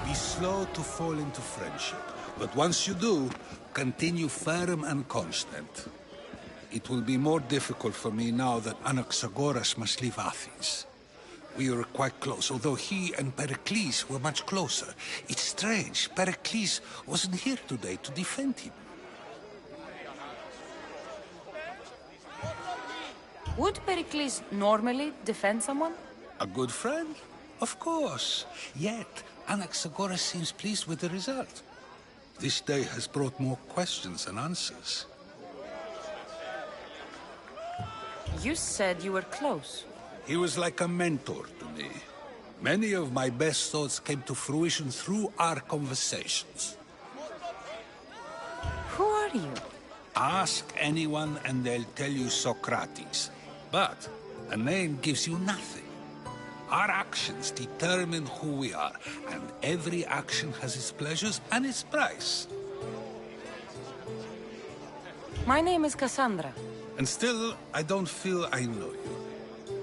S14: Be slow to fall into friendship, but once you do, continue firm and constant. It will be more difficult for me now that Anaxagoras must leave Athens. We were quite close, although he and Pericles were much closer. It's strange, Pericles wasn't here today to defend him.
S2: Would Pericles normally defend someone?
S14: A good friend? Of course. Yet, Anaxagoras seems pleased with the result. This day has brought more questions than answers.
S2: You said you were close.
S14: He was like a mentor to me. Many of my best thoughts came to fruition through our conversations.
S2: Who are you?
S14: Ask anyone and they'll tell you Socrates. But a name gives you nothing. Our actions determine who we are, and every action has its pleasures and its price.
S2: My name is Cassandra.
S14: And still, I don't feel I know you.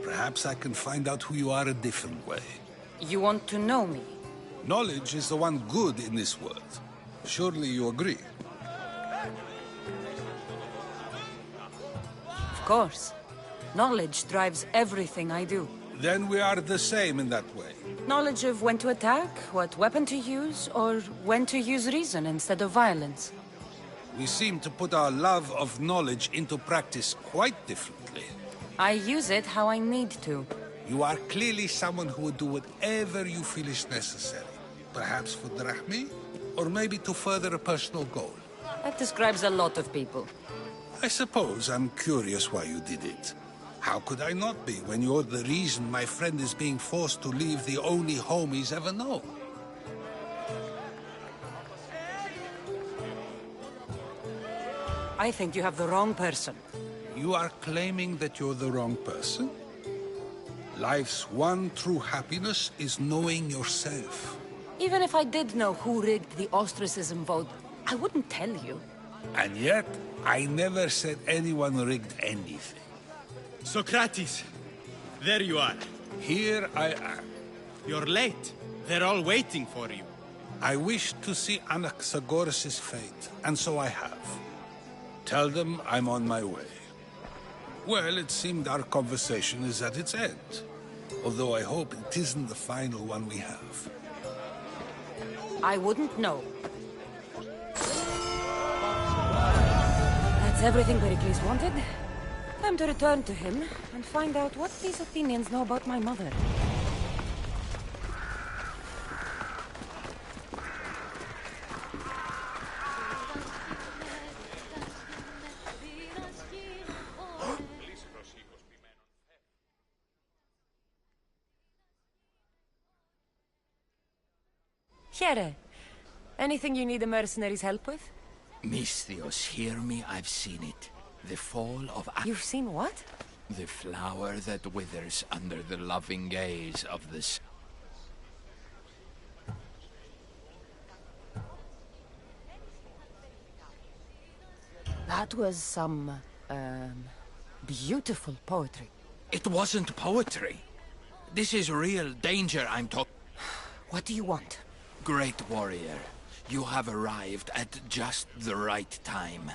S14: Perhaps I can find out who you are a different way.
S2: You want to know me?
S14: Knowledge is the one good in this world. Surely you agree?
S2: Of course. Knowledge drives everything I do.
S14: Then we are the same in that way.
S2: Knowledge of when to attack, what weapon to use, or when to use reason instead of violence.
S14: We seem to put our love of knowledge into practice quite differently.
S2: I use it how I need to.
S14: You are clearly someone who would do whatever you feel is necessary. Perhaps for drachmi, or maybe to further a personal goal.
S2: That describes a lot of people.
S14: I suppose I'm curious why you did it. How could I not be when you're the reason my friend is being forced to leave the only home he's ever known?
S2: I think you have the wrong person.
S14: You are claiming that you're the wrong person? Life's one true happiness is knowing yourself.
S2: Even if I did know who rigged the ostracism vote, I wouldn't tell you.
S14: And yet, I never said anyone rigged anything.
S8: Socrates! There you are.
S14: Here I am.
S8: You're late. They're all waiting for you.
S14: I wish to see Anaxagoras' fate, and so I have. Tell them I'm on my way. Well, it seemed our conversation is at its end. Although I hope it isn't the final one we have.
S2: I wouldn't know. That's everything Pericles wanted. Time to return to him and find out what these Athenians know about my mother. Here. Anything you need the mercenaries' help with?
S15: Misthios, hear me, I've seen it. The fall of...
S2: You've seen what?
S15: The flower that withers under the loving gaze of the sun.
S2: That was some, beautiful poetry.
S15: It wasn't poetry. This is real danger I'm talking...
S2: What do you want?
S15: Great warrior, you have arrived at just the right time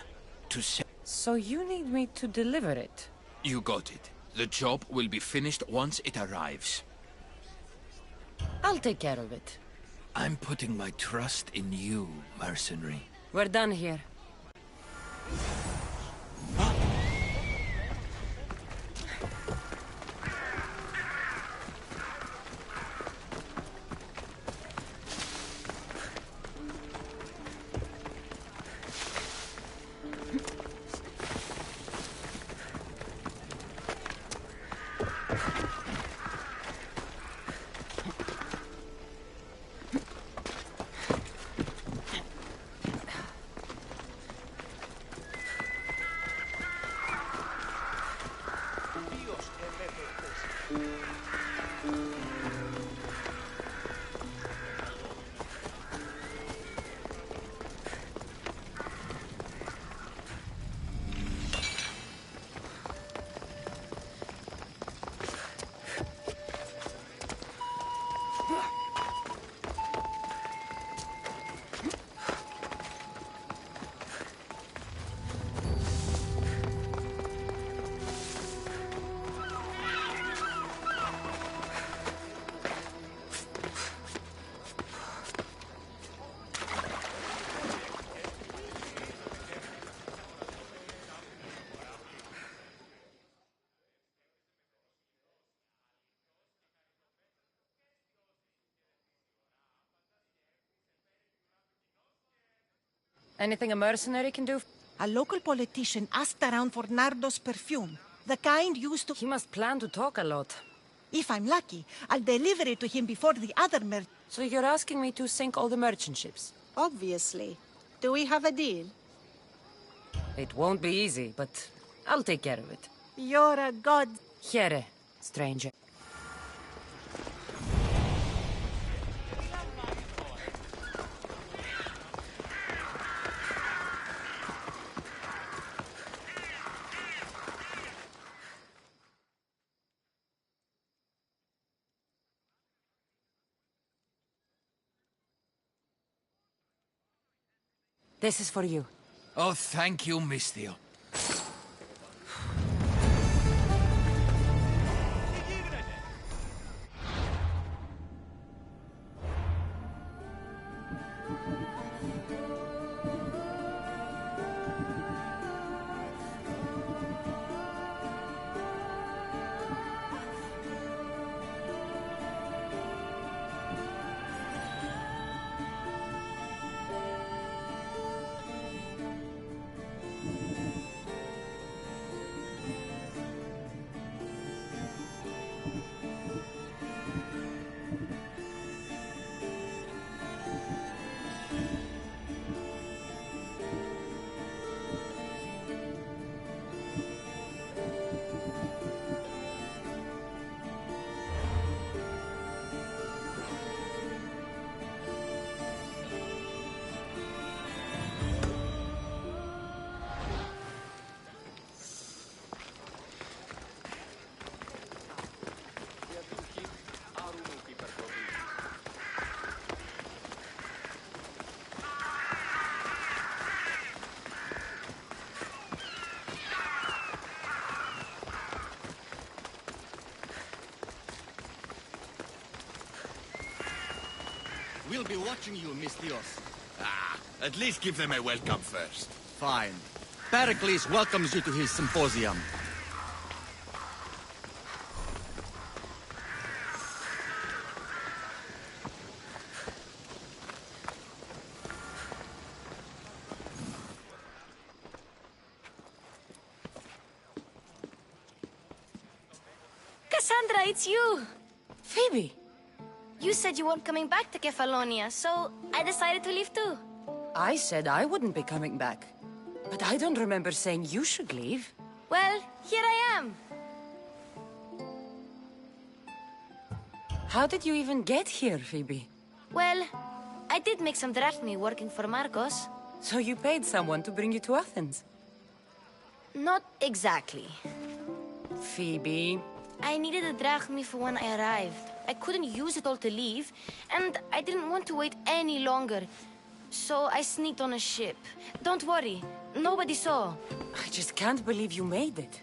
S15: to say...
S2: So you need me to deliver it?
S15: You got it. The job will be finished once it arrives.
S2: I'll take care of it.
S15: I'm putting my trust in you, mercenary.
S2: We're done here. Anything a mercenary can do?
S16: A local politician asked around for Nardo's perfume. The kind used to...
S2: He must plan to talk a lot.
S16: If I'm lucky, I'll deliver it to him before the other
S2: So you're asking me to sink all the merchant ships?
S16: Obviously. Do we have a deal?
S2: It won't be easy, but I'll take care of it.
S16: You're a god.
S2: Here, stranger. This is for you.
S15: Oh, thank you, Mistio.
S8: We'll be watching you, Mistios.
S3: At least give them a welcome first.
S8: Fine. Pericles welcomes you to his symposium.
S9: Cassandra, it's you!
S2: Phoebe!
S9: You said you weren't coming back to Kefalonia, so I decided to leave too.
S2: I said I wouldn't be coming back. But I don't remember saying you should leave.
S9: Well, here I am.
S2: How did you even get here, Phoebe?
S9: Well, I did make some drachmi working for Marcos.
S2: So you paid someone to bring you to Athens?
S9: Not exactly.
S2: Phoebe...
S9: I needed a drachmi for when I arrived. I couldn't use it all to leave, and I didn't want to wait any longer. So I sneaked on a ship. Don't worry, nobody saw.
S2: I just can't believe you made it.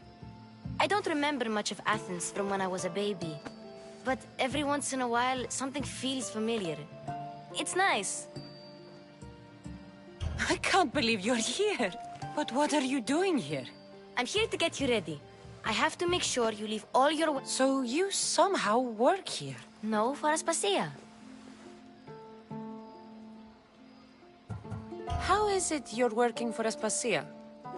S9: I don't remember much of Athens from when I was a baby. But every once in a while, something feels familiar. It's nice.
S2: I can't believe you're here. But what are you doing here?
S9: I'm here to get you ready. I have to make sure you leave all your...
S2: So you somehow work here?
S9: No, for Aspasia.
S2: How is it you're working for Aspasia?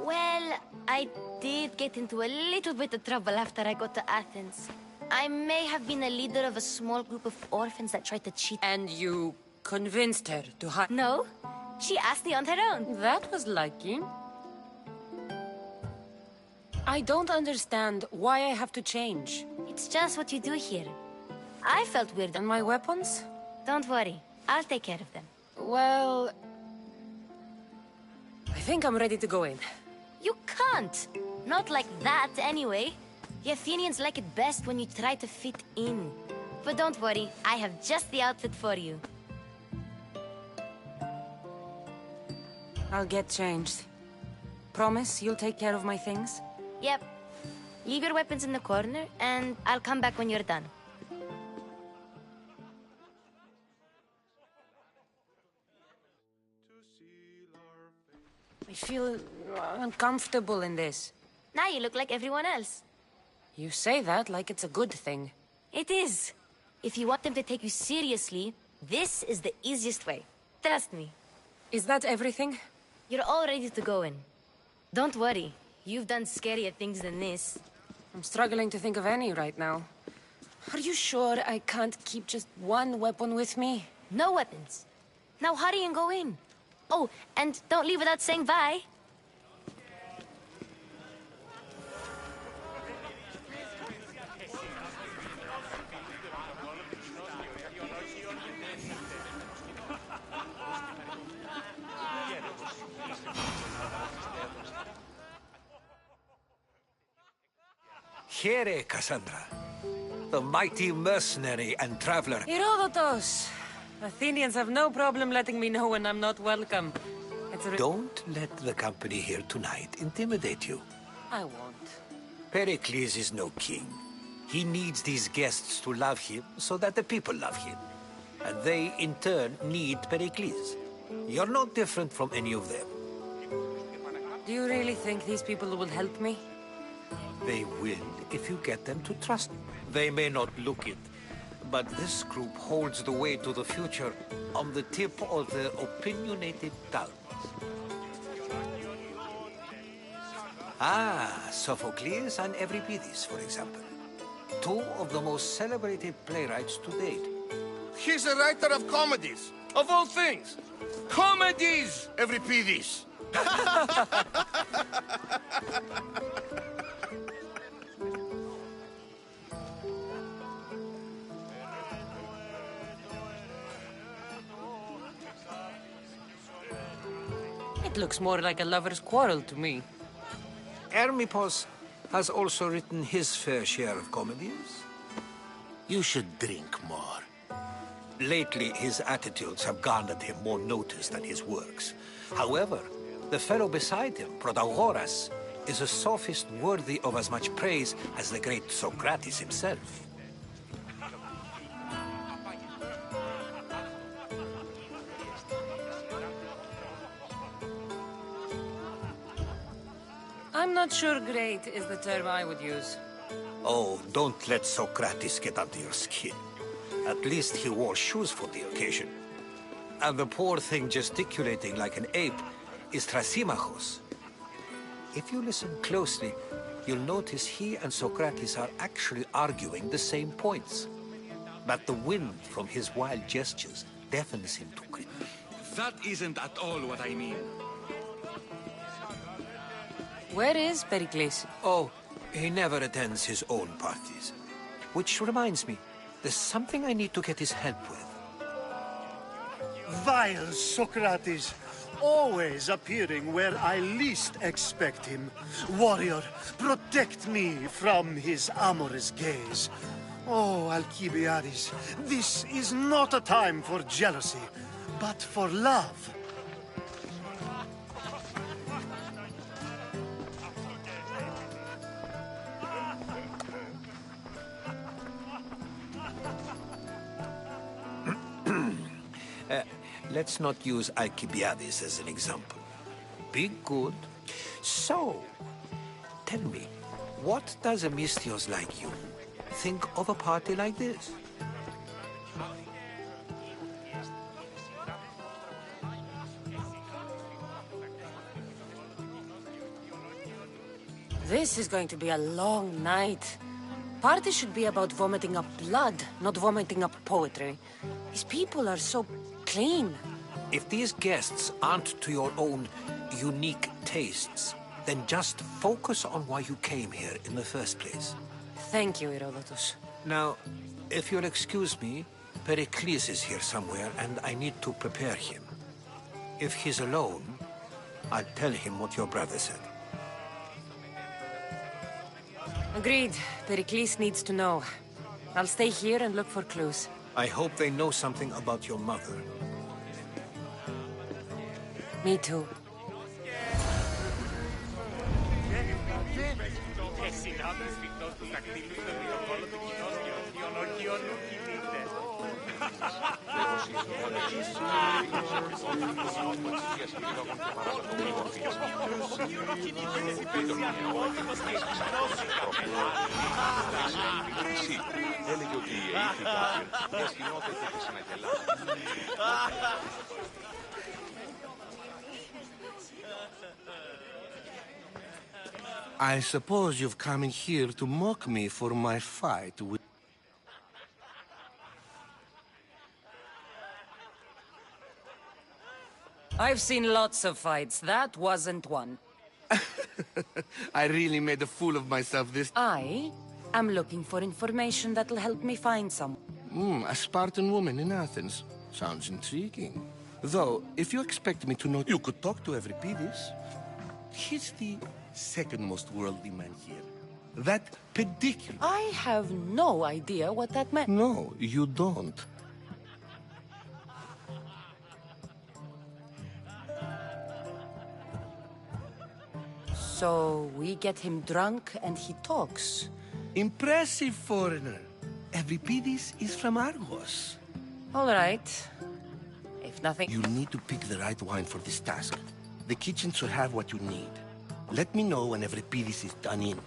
S9: Well, I did get into a little bit of trouble after I got to Athens. I may have been a leader of a small group of orphans that tried to cheat.
S2: And you convinced her to hire...
S9: No, she asked me on her own.
S2: That was lucky. I don't understand why I have to change.
S9: It's just what you do here. I felt weird.
S2: And my weapons?
S9: Don't worry. I'll take care of them.
S2: Well... I think I'm ready to go in.
S9: You can't! Not like that, anyway. The Athenians like it best when you try to fit in. But don't worry, I have just the outfit for you.
S2: I'll get changed. Promise you'll take care of my things?
S9: Yep. Leave your weapons in the corner, and I'll come back when you're done.
S2: I feel uncomfortable in this.
S9: Now you look like everyone else.
S2: You say that like it's a good thing.
S9: It is. If you want them to take you seriously, this is the easiest way. Trust me.
S2: Is that everything?
S9: You're all ready to go in. Don't worry. You've done scarier things than this.
S2: I'm struggling to think of any right now. Are you sure I can't keep just one weapon with me?
S9: No weapons. Now hurry and go in. Oh, and don't leave without saying bye.
S14: Here, Cassandra. The mighty mercenary and traveler.
S2: Herodotus! Athenians have no problem letting me know when I'm not welcome.
S14: Don't let the company here tonight intimidate you.
S2: I won't.
S14: Pericles is no king. He needs these guests to love him so that the people love him. And they, in turn, need Pericles. You're no different from any of them.
S2: Do you really think these people will help me?
S14: They will if you get them to trust. They may not look it, but this group holds the way to the future on the tip of their opinionated tongues. Ah, Sophocles and Euripides, for example. Two of the most celebrated playwrights to date.
S3: He's a writer of comedies, of all things. Comedies, Euripides.
S2: It looks more like a lover's quarrel to me.
S14: Hermippos has also written his fair share of comedies.
S3: You should drink more.
S14: Lately, his attitudes have garnered him more notice than his works. However, the fellow beside him, Protagoras, is a sophist worthy of as much praise as the great Socrates himself.
S2: I'm not sure great is the term I would use.
S14: Oh, don't let Socrates get under your skin. At least he wore shoes for the occasion. And the poor thing gesticulating like an ape is Thrasymachos. If you listen closely, you'll notice he and Socrates are actually arguing the same points. But the wind from his wild gestures deafens him to grip.
S12: That isn't at all what I mean.
S2: Where is Pericles?
S14: Oh, he never attends his own parties. Which reminds me, there's something I need to get his help with.
S17: Vile Socrates, always appearing where I least expect him. Warrior, protect me from his amorous gaze. Oh, Alcibiades, this is not a time for jealousy, but for love.
S14: Let's not use Alcibiades as an example. Be good. So, tell me, what does a Mystios like you think of a party like this?
S2: This is going to be a long night. Party should be about vomiting up blood, not vomiting up poetry. These people are so clean.
S14: If these guests aren't to your own unique tastes, then just focus on why you came here in the first place.
S2: Thank you, Herodotus.
S14: Now,
S6: If you'll excuse me, Pericles is here somewhere, and I need to prepare him. If he's alone, I'll tell him what your brother said.
S2: Agreed. Pericles needs to know. I'll stay here and look for clues.
S6: I hope they know something about your mother.
S2: Me too.
S18: I suppose you've come in here to mock me for my fight with...
S2: I've seen lots of fights. That wasn't one.
S18: I really made a fool of myself this...
S2: I am looking for information that'll help me find someone.
S18: A Spartan woman in Athens. Sounds intriguing. Though, if you expect me to know, you could talk to Euripides. He's the second most worldly man here. That pedicure.
S2: I have no idea what that meant.
S18: No, you don't.
S2: So we get him drunk and he talks.
S18: Impressive, foreigner. Euripides is from Argos.
S2: All right. If nothing...
S18: You need to pick the right wine for this task. The kitchen should have what you need. Let me know when Euripides is done in,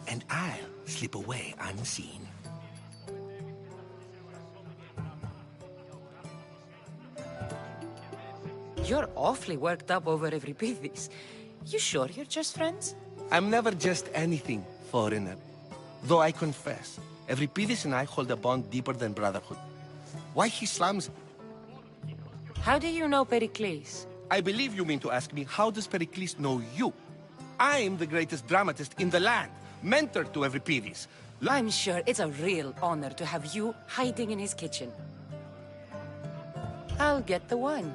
S18: and I'll slip away unseen.
S2: You're awfully worked up over Euripides. You sure you're just friends?
S18: I'm never just anything, foreigner. Though I confess, Euripides and I hold a bond deeper than brotherhood. Why he slams...
S2: How do you know Pericles?
S18: I believe you mean to ask me, how does Pericles know you? I'm the greatest dramatist in the land, mentor to Euripides.
S2: I'm sure it's a real honor to have you hiding in his kitchen. I'll get the wine.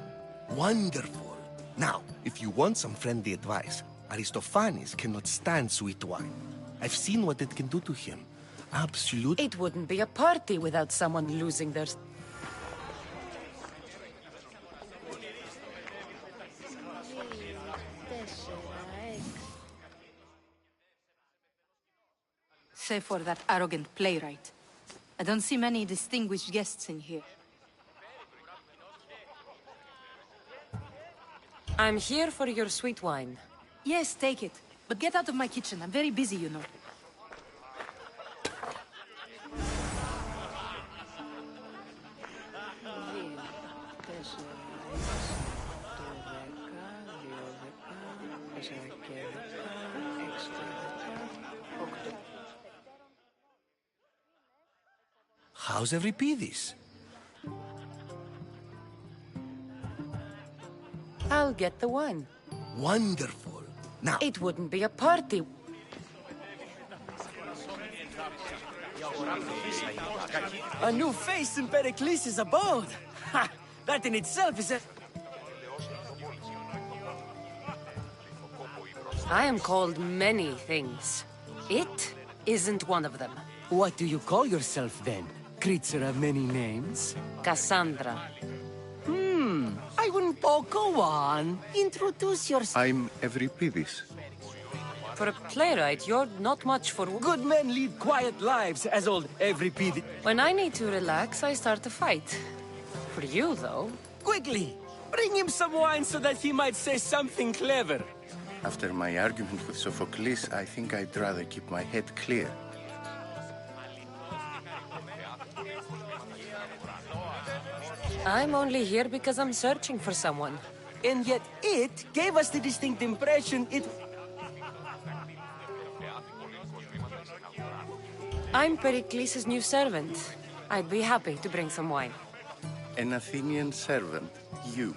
S18: Wonderful. Now, if you want some friendly advice, Aristophanes cannot stand sweet wine. I've seen what it can do to him. Absolute...
S2: It wouldn't be a party without someone losing their...
S19: Save for that arrogant playwright. I don't see many distinguished guests in here.
S2: I'm here for your sweet wine.
S19: Yes, take it. But get out of my kitchen. I'm very busy, you know.
S18: How's Euripides?
S2: I'll get the wine.
S18: Wonderful. Now...
S2: It wouldn't be a party.
S20: A new face in Pericles' abode. Ha! That in itself is a...
S2: I am called many things. It isn't one of them.
S20: What do you call yourself then? Creature of many names?
S2: Cassandra.
S20: I wouldn't go on. Introduce yourself.
S10: I'm Euripides.
S2: For a playwright, you're not much for...
S20: Good men lead quiet lives, as old Euripides.
S2: When I need to relax, I start a fight. For you, though...
S20: Quickly! Bring him some wine so that he might say something clever.
S10: After my argument with Sophocles, I think I'd rather keep my head clear.
S2: I'm only here because I'm searching for someone.
S20: And yet it gave us the distinct impression it...
S2: I'm Pericles' new servant. I'd be happy to bring some wine.
S10: An Athenian servant, you.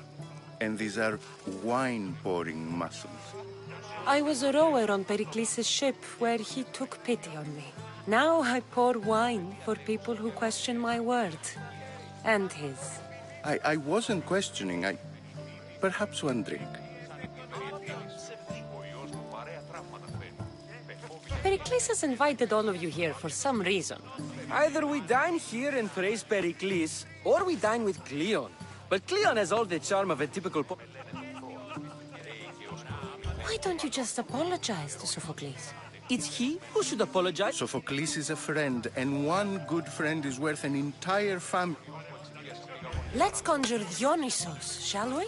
S10: And these are wine-pouring muscles.
S2: I was a rower on Pericles' ship where he took pity on me. Now I pour wine for people who question my word. And his.
S18: I wasn't questioning. Perhaps one drink.
S2: Pericles has invited all of you here for some reason.
S20: Either we dine here and praise Pericles, or we dine with Cleon. But Cleon has all the charm of a typical
S2: Why don't you just apologize to Sophocles?
S20: It's he who should apologize.
S18: Sophocles is a friend, and one good friend is worth an entire family.
S2: Let's conjure Dionysos, shall we?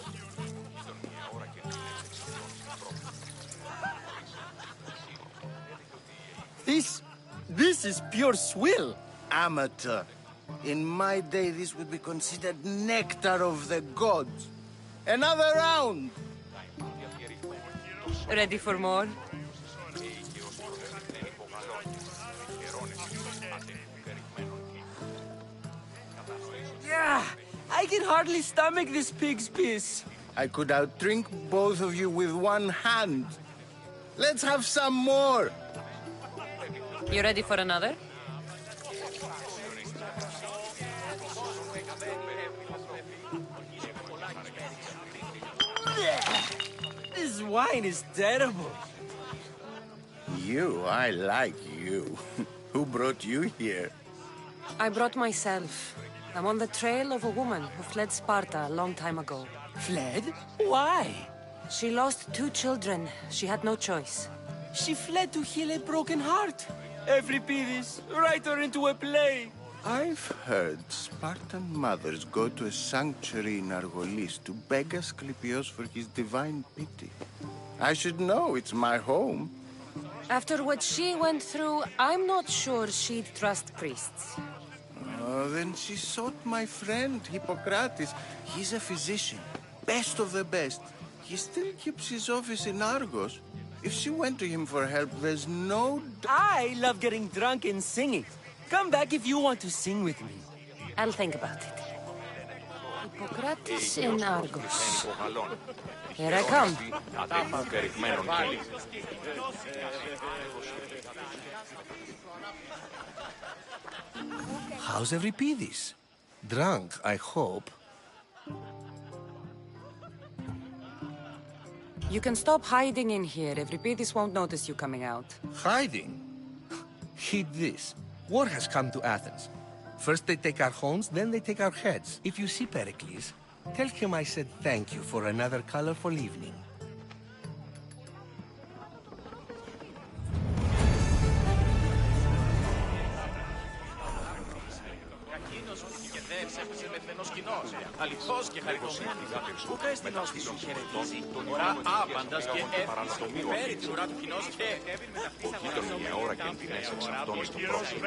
S20: This is pure swill.
S18: Amateur. In my day, this would be considered nectar of the gods. Another round!
S2: Ready for more?
S20: Yeah, I can hardly stomach this pig's piss.
S18: I could outdrink both of you with one hand. Let's have some more!
S2: You ready for another?
S20: This wine is terrible.
S18: I like you. Who brought you here?
S2: I brought myself. I'm on the trail of a woman who fled Sparta a long time ago.
S20: Fled? Why?
S2: She lost 2 children. She had no choice.
S20: She fled to heal a broken heart. Euripides, write her into a play.
S18: I've heard Spartan mothers go to a sanctuary in Argolis to beg Asclepios for his divine pity. I should know, it's my home.
S2: After what she went through, I'm not sure she'd trust priests.
S18: Oh, then she sought my friend, Hippocrates. He's a physician, best of the best. He still keeps his office in Argos. If she went to him for help, there's no...
S20: I love getting drunk and singing. Come back if you want to sing with me.
S2: I'll think about it. Hippocrates in Argos. Here I come.
S18: How's Euripides? Drunk, I hope.
S2: You can stop hiding in here. Euripides won't notice you coming out.
S18: Hiding? Heed this. War has come to Athens. First they take our homes, then they take our heads. If you see Pericles, tell him I said thank you for another colorful evening.
S4: Αληθώς και χαριτωμένος. Ούκα εστινός της χαιρετίζει, ουρά άπαντας και εύχης, φέρει την ουρά του κοινός και έβην μεταφύσα μια ώρα και εντυνές εξαρτώνει στον πρόσωπο.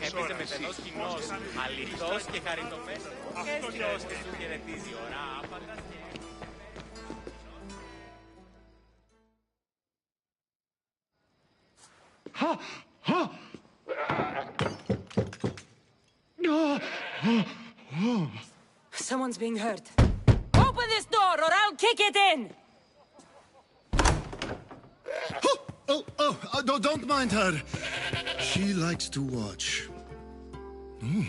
S4: Έπαιζε με φαινός κοινός, αληθώς και χαριτωμένος. Ούκα εστινός της χαιρετίζει, ουρά άπαντας και...
S2: Someone's being hurt. Open this door or I'll kick it in!
S17: Don't mind her. She likes to watch. Oh,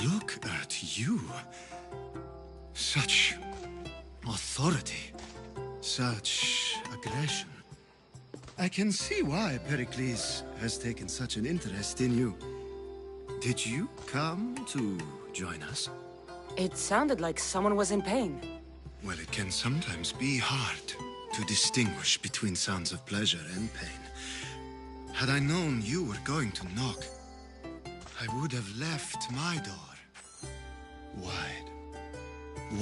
S17: look at you. Such authority. Such aggression. I can see why Pericles has taken such an interest in you. Did you come to join us?
S2: It sounded like someone was in pain.
S17: Well, it can sometimes be hard to distinguish between sounds of pleasure and pain. Had I known you were going to knock, I would have left my door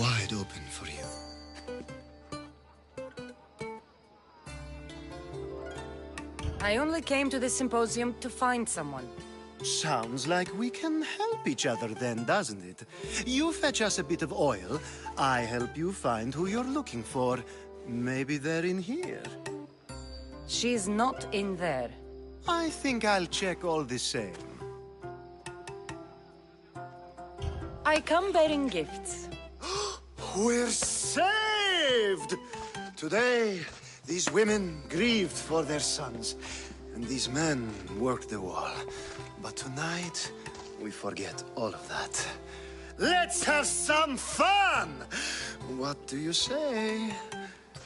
S17: wide open for you.
S2: I only came to this symposium to find someone.
S17: Sounds like we can help each other then, doesn't it? You fetch us a bit of oil, I help you find who you're looking for. Maybe they're in here.
S2: She's not in there.
S17: I think I'll check all the same.
S2: I come bearing gifts.
S17: We're saved! Today, these women grieved for their sons. and these men work the wall. But tonight, we forget all of that. Let's have some fun! What do you say?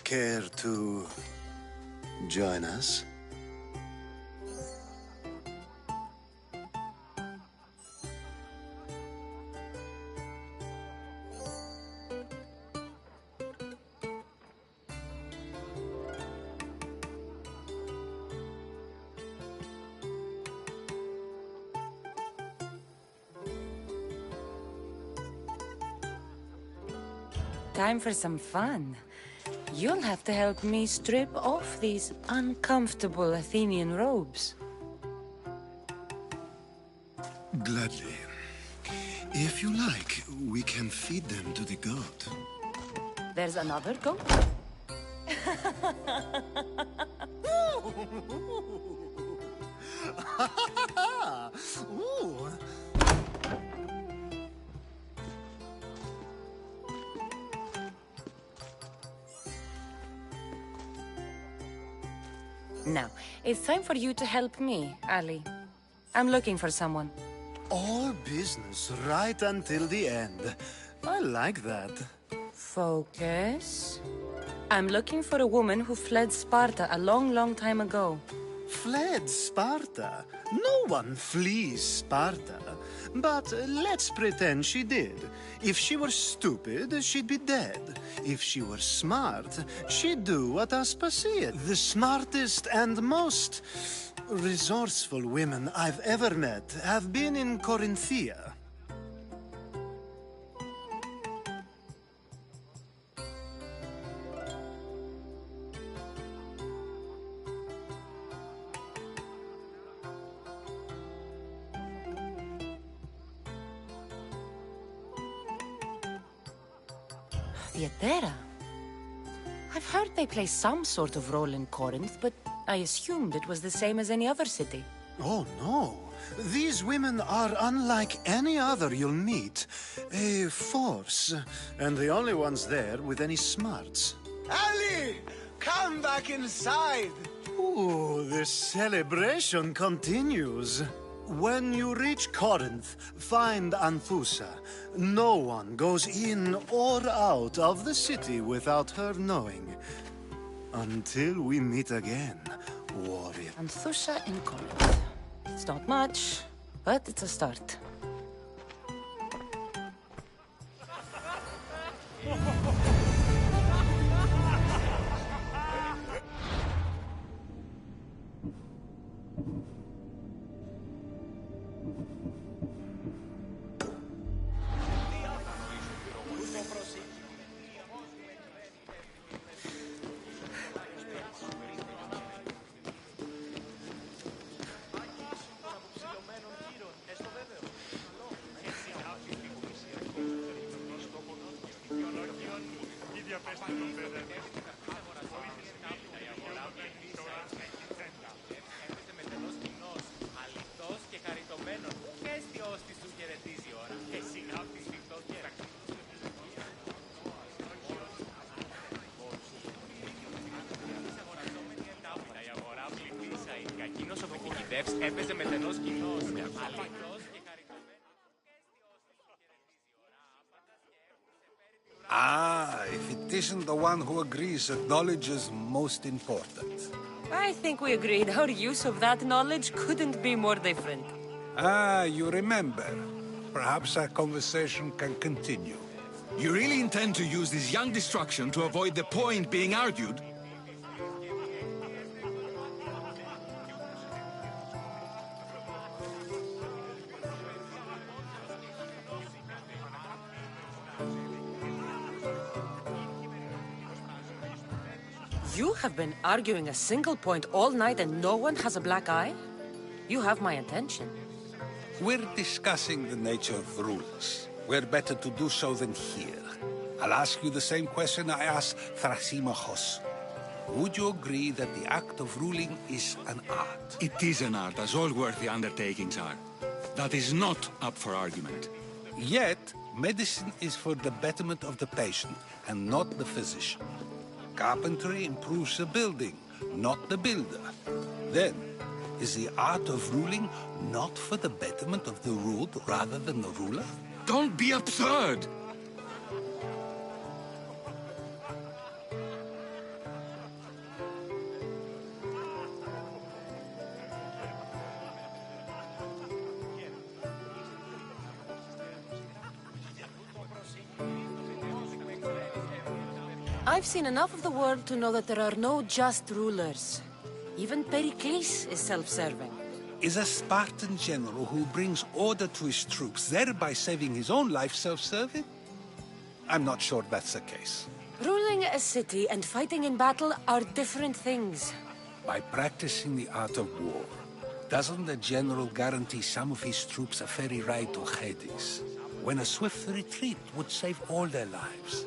S17: Care to join us?
S2: Time for some fun. You'll have to help me strip off these uncomfortable Athenian robes.
S17: Gladly. If you like, we can feed them to the goat.
S2: There's another goat?
S17: Ooh.
S2: Now, it's time for you to help me, Ali. I'm looking for someone.
S17: All business right until the end. I like that.
S2: Focus. I'm looking for a woman who fled Sparta a long, long time ago.
S17: Fled Sparta? No one flees Sparta. But let's pretend she did. If she were stupid, she'd be dead. If she were smart, she'd do what Aspasia. The smartest and most resourceful women I've ever met have been in Corinthia.
S2: Theatera. I've heard they play some sort of role in Corinth, but I assumed it was the same as any other city.
S17: Oh, no. These women are unlike any other you'll meet. A force, and the only ones there with any smarts. Ali! Come back inside! Ooh, the celebration continues. When you reach Corinth, find Anthusa. No one goes in or out of the city without her knowing. Until we meet again, warrior.
S2: Anthusa in Corinth. It's not much, but it's a start.
S8: Έπαιζε μετενός κοινός.
S14: Ah, if it isn't the one who agrees that knowledge is most important.
S2: I think we agreed our use of that knowledge couldn't be more different.
S14: Ah, you remember. Perhaps our conversation can continue.
S12: You really intend to use this young destruction to avoid the point being argued?
S2: You have been arguing a single point all night and no one has a black eye? You have my attention.
S14: We're discussing the nature of rules. Where better to do so than here? I'll ask you the same question I asked Thrasymachos. Would you agree that the act of ruling is an art?
S12: It is an art, as all worthy undertakings are. That is not up for argument.
S14: Yet, medicine is for the betterment of the patient, and not the physician. Carpentry improves the building, not the builder. Then, Is the art of ruling not for the betterment of the ruled rather than the ruler?
S12: Don't be absurd!
S2: I've seen enough of the world to know that there are no just rulers. Even Pericles is self-serving.
S14: Is a Spartan general who brings order to his troops, thereby saving his own life, self-serving? I'm not sure that's the case.
S2: Ruling a city and fighting in battle are different things.
S14: By practicing the art of war, doesn't the general guarantee some of his troops a ferry ride to Hades, when a swift retreat would save all their lives?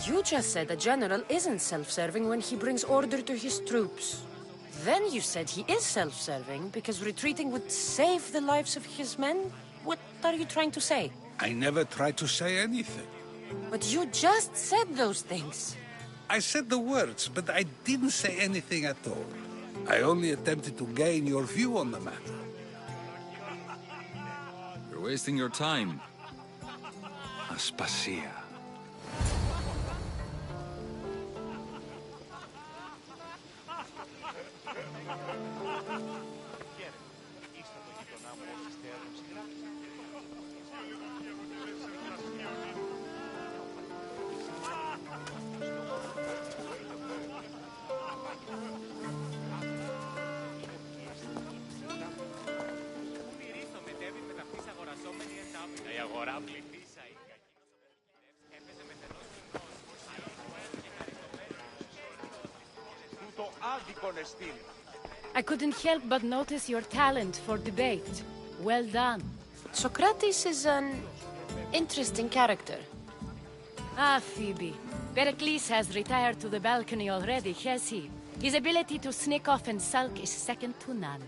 S2: You just said a general isn't self-serving when he brings order to his troops. Then you said he is self-serving because retreating would save the lives of his men? What are you trying to say?
S14: I never tried to say anything.
S2: But you just said those things.
S14: I said the words, but I didn't say anything at all. I only attempted to gain your view on the matter.
S12: You're wasting your time. Aspasia.
S5: I couldn't help but notice your talent for debate. Well done.
S2: Socrates is an interesting character.
S5: Ah, Phoebe. Pericles has retired to the balcony already, has he? His ability to sneak off and sulk is second to none.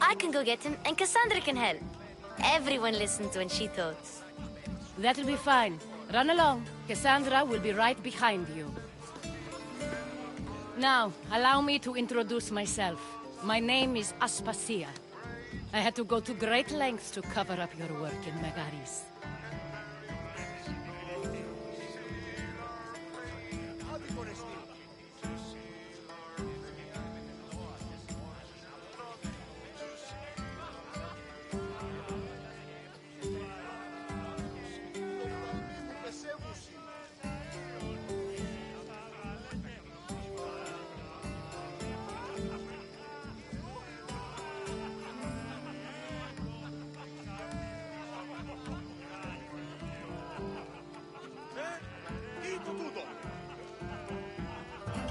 S21: I can go get him, and Cassandra can help. Everyone listens when she talks.
S5: That'll be fine. Run along. Cassandra will be right behind you. Now, allow me to introduce myself. My name is Aspasia. I had to go to great lengths to cover up your work in Megaris.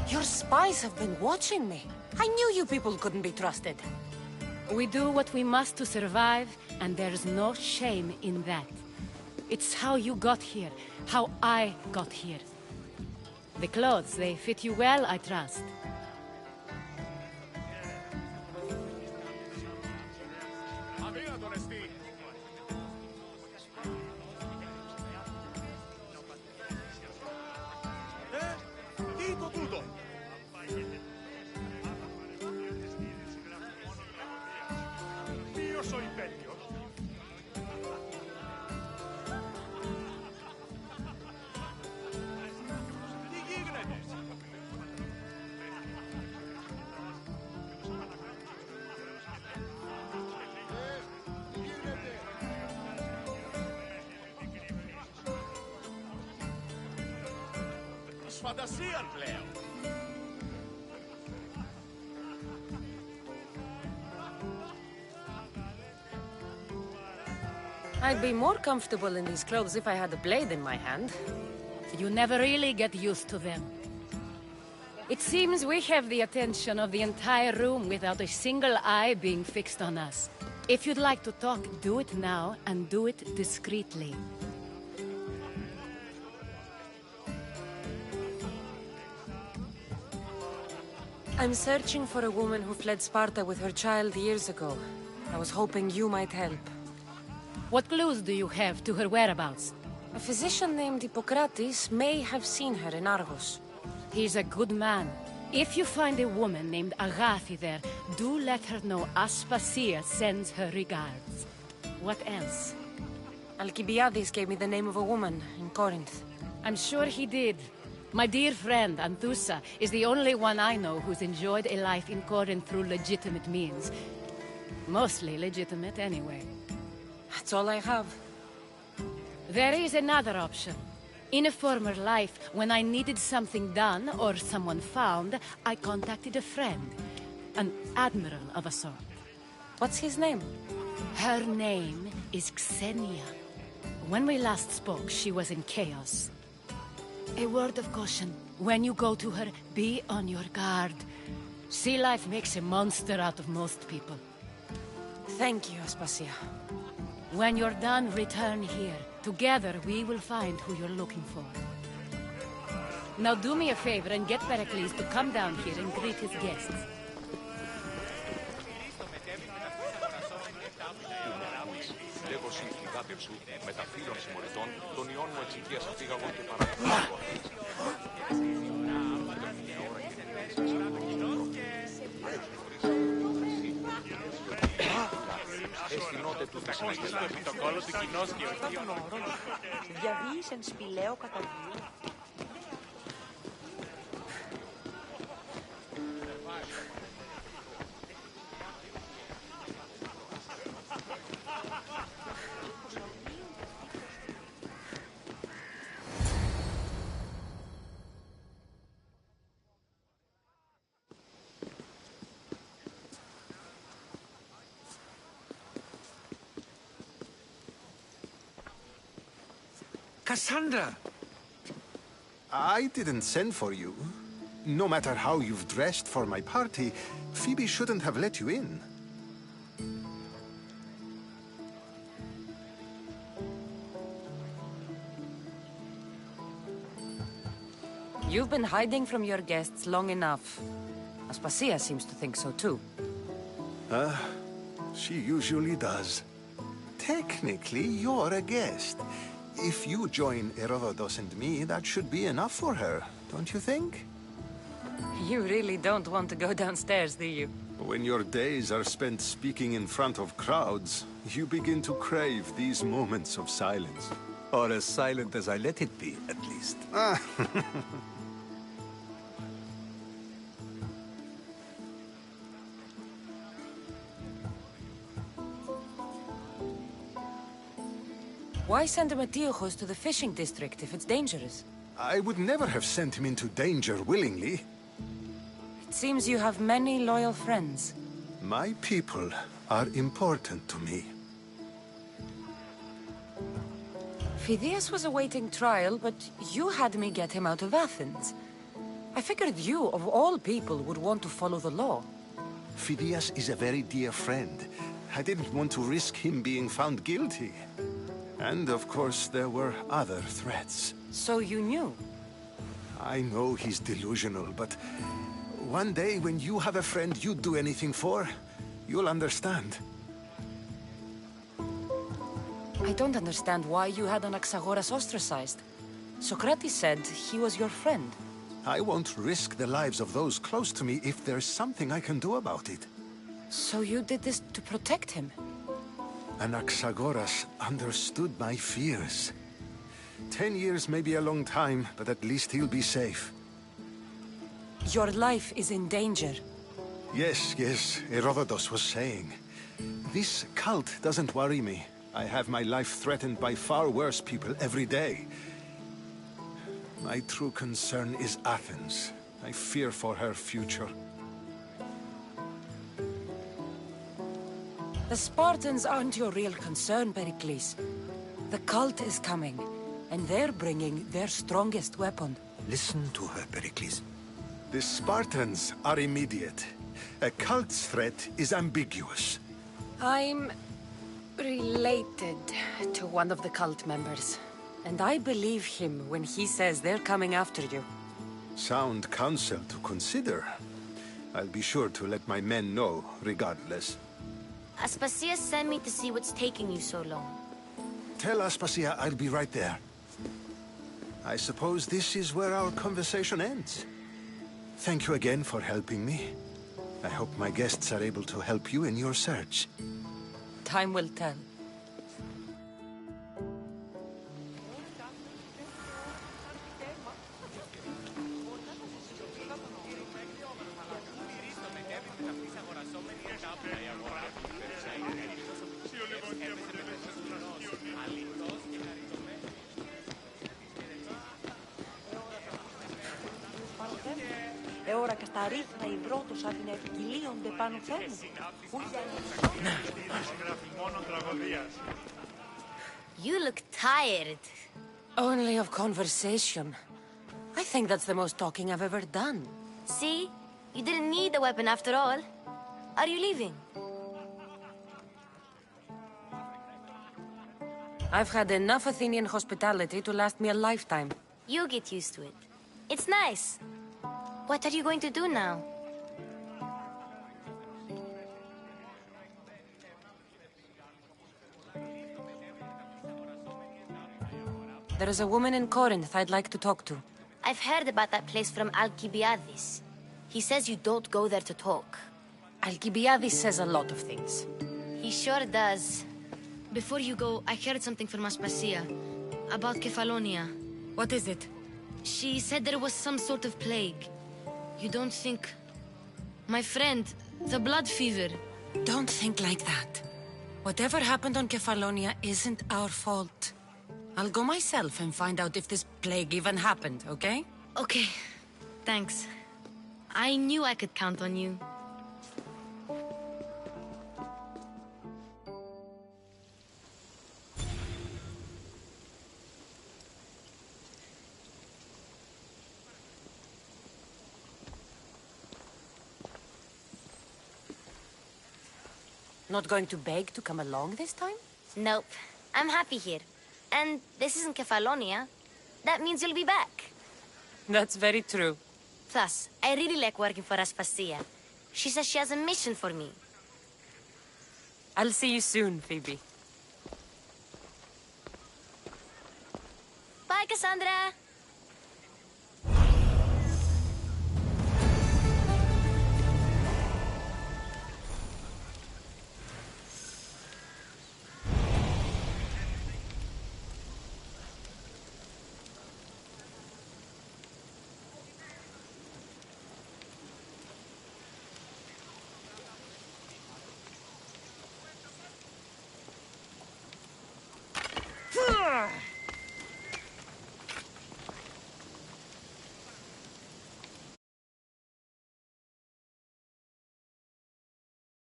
S2: Your spies have been watching me. I knew you people couldn't be trusted.
S5: We do what we must to survive, and there's no shame in that. It's how you got here, how I got here. The clothes, they fit you well, I trust.
S4: Φαντασίαν πλέον.
S2: I'd be more comfortable in these clothes if I had a blade in my hand.
S5: You never really get used to them. It seems we have the attention of the entire room without a single eye being fixed on us. If you'd like to talk, do it now, and do it discreetly.
S2: I'm searching for a woman who fled Sparta with her child years ago. I was hoping you might help.
S1: What clues do you have to her whereabouts?
S2: A physician named Hippocrates may have seen her in Argos.
S1: He's a good man. If you find a woman named Agathi there, do let her know Aspasia sends her regards. What else?
S2: Alcibiades gave me the name of a woman in Corinth.
S1: I'm sure he did. My dear friend, Anthusa, is the only one I know who's enjoyed a life in Corinth through legitimate means. Mostly legitimate, anyway.
S2: That's all I have.
S1: There is another option. In a former life, when I needed something done or someone found, I contacted a friend. An admiral of a sort.
S2: What's his name?
S1: Her name is Xenia. When we last spoke, she was in chaos. A word of caution. When you go to her, be on your guard. Sea life makes a monster out of most people.
S2: Thank you, Aspasia.
S1: When you're done, return here. Together, we will find who you're looking for. Now do me a favor and get Pericles to come down here and greet his guests.
S2: Διαβίησεν σπηλαίο κατά δύο.
S10: Cassandra! I didn't send for you. No matter how you've dressed for my party, Phoebe shouldn't have let you in.
S2: You've been hiding from your guests long enough. Aspasia seems to think so too.
S10: She usually does. Technically, you're a guest. If you join Herodotus and me, that should be enough for her, don't you think?
S2: You really don't want to go downstairs, do you?
S10: When your days are spent speaking in front of crowds, you begin to crave these moments of silence.
S6: Or as silent as I let it be, at least.
S2: Why send Metiochos to the fishing district if it's dangerous?
S10: I would never have sent him into danger willingly.
S2: It seems you have many loyal friends.
S10: My people are important to me.
S2: Phidias was awaiting trial, but you had me get him out of Athens. I figured you, of all people, would want to follow the law.
S10: Phidias is a very dear friend. I didn't want to risk him being found guilty. And, of course, there were other threats.
S2: So you knew?
S10: I know he's delusional, but one day when you have a friend you'd do anything for, you'll understand.
S2: I don't understand why you had Anaxagoras ostracized. Socrates said he was your friend.
S10: I won't risk the lives of those close to me if there's something I can do about it.
S2: So you did this to protect him?
S10: Anaxagoras understood my fears. 10 years may be a long time, but at least he'll be safe.
S2: Your life is in danger.
S10: Yes, Herodotus was saying. This cult doesn't worry me. I have my life threatened by far worse people every day. My true concern is Athens. I fear for her future.
S2: The Spartans aren't your real concern, Pericles. The cult is coming, and they're bringing their strongest weapon.
S6: Listen to her, Pericles.
S10: The Spartans are immediate. A cult's threat is ambiguous.
S2: I'm related to one of the cult members, and I believe him when he says they're coming after you.
S10: Sound counsel to consider. I'll be sure to let my men know, regardless.
S21: Aspasia sent me to see what's taking you so long.
S10: Tell Aspasia I'll be right there. I suppose this is where our conversation ends. Thank you again for helping me. I hope my guests are able to help you in your search.
S2: Time will tell.
S7: ώρα και στα ρίχνα οι βρότος να επικυλίονται πάνω θέλουν.
S21: You look tired.
S2: Only of conversation. I think that's the most talking I've ever done.
S21: See? You didn't need the weapon after all. Are you leaving?
S2: I've had enough Athenian hospitality to last me a lifetime.
S21: You'll get used to it. It's nice. What are you going to do now?
S2: There is a woman in Corinth I'd like to talk to.
S21: I've heard about that place from Alcibiades. He says you don't go there to talk.
S2: Alcibiades says a lot of things.
S21: He sure does. Before you go, I heard something from Aspasia about Kefalonia.
S2: What is it?
S21: She said there was some sort of plague. You don't think... My friend, the blood fever.
S2: Don't think like that. Whatever happened on Kefalonia isn't our fault. I'll go myself and find out if this plague even happened, okay?
S21: Okay. Thanks. I knew I could count on you.
S2: Not going to beg to come along this time?
S21: Nope. I'm happy here. And this isn't Kefalonia. That means you'll be back.
S2: That's very true.
S21: Plus, I really like working for Aspasia. She says she has a mission for me.
S2: I'll see you soon, Phoebe.
S21: Bye, Cassandra!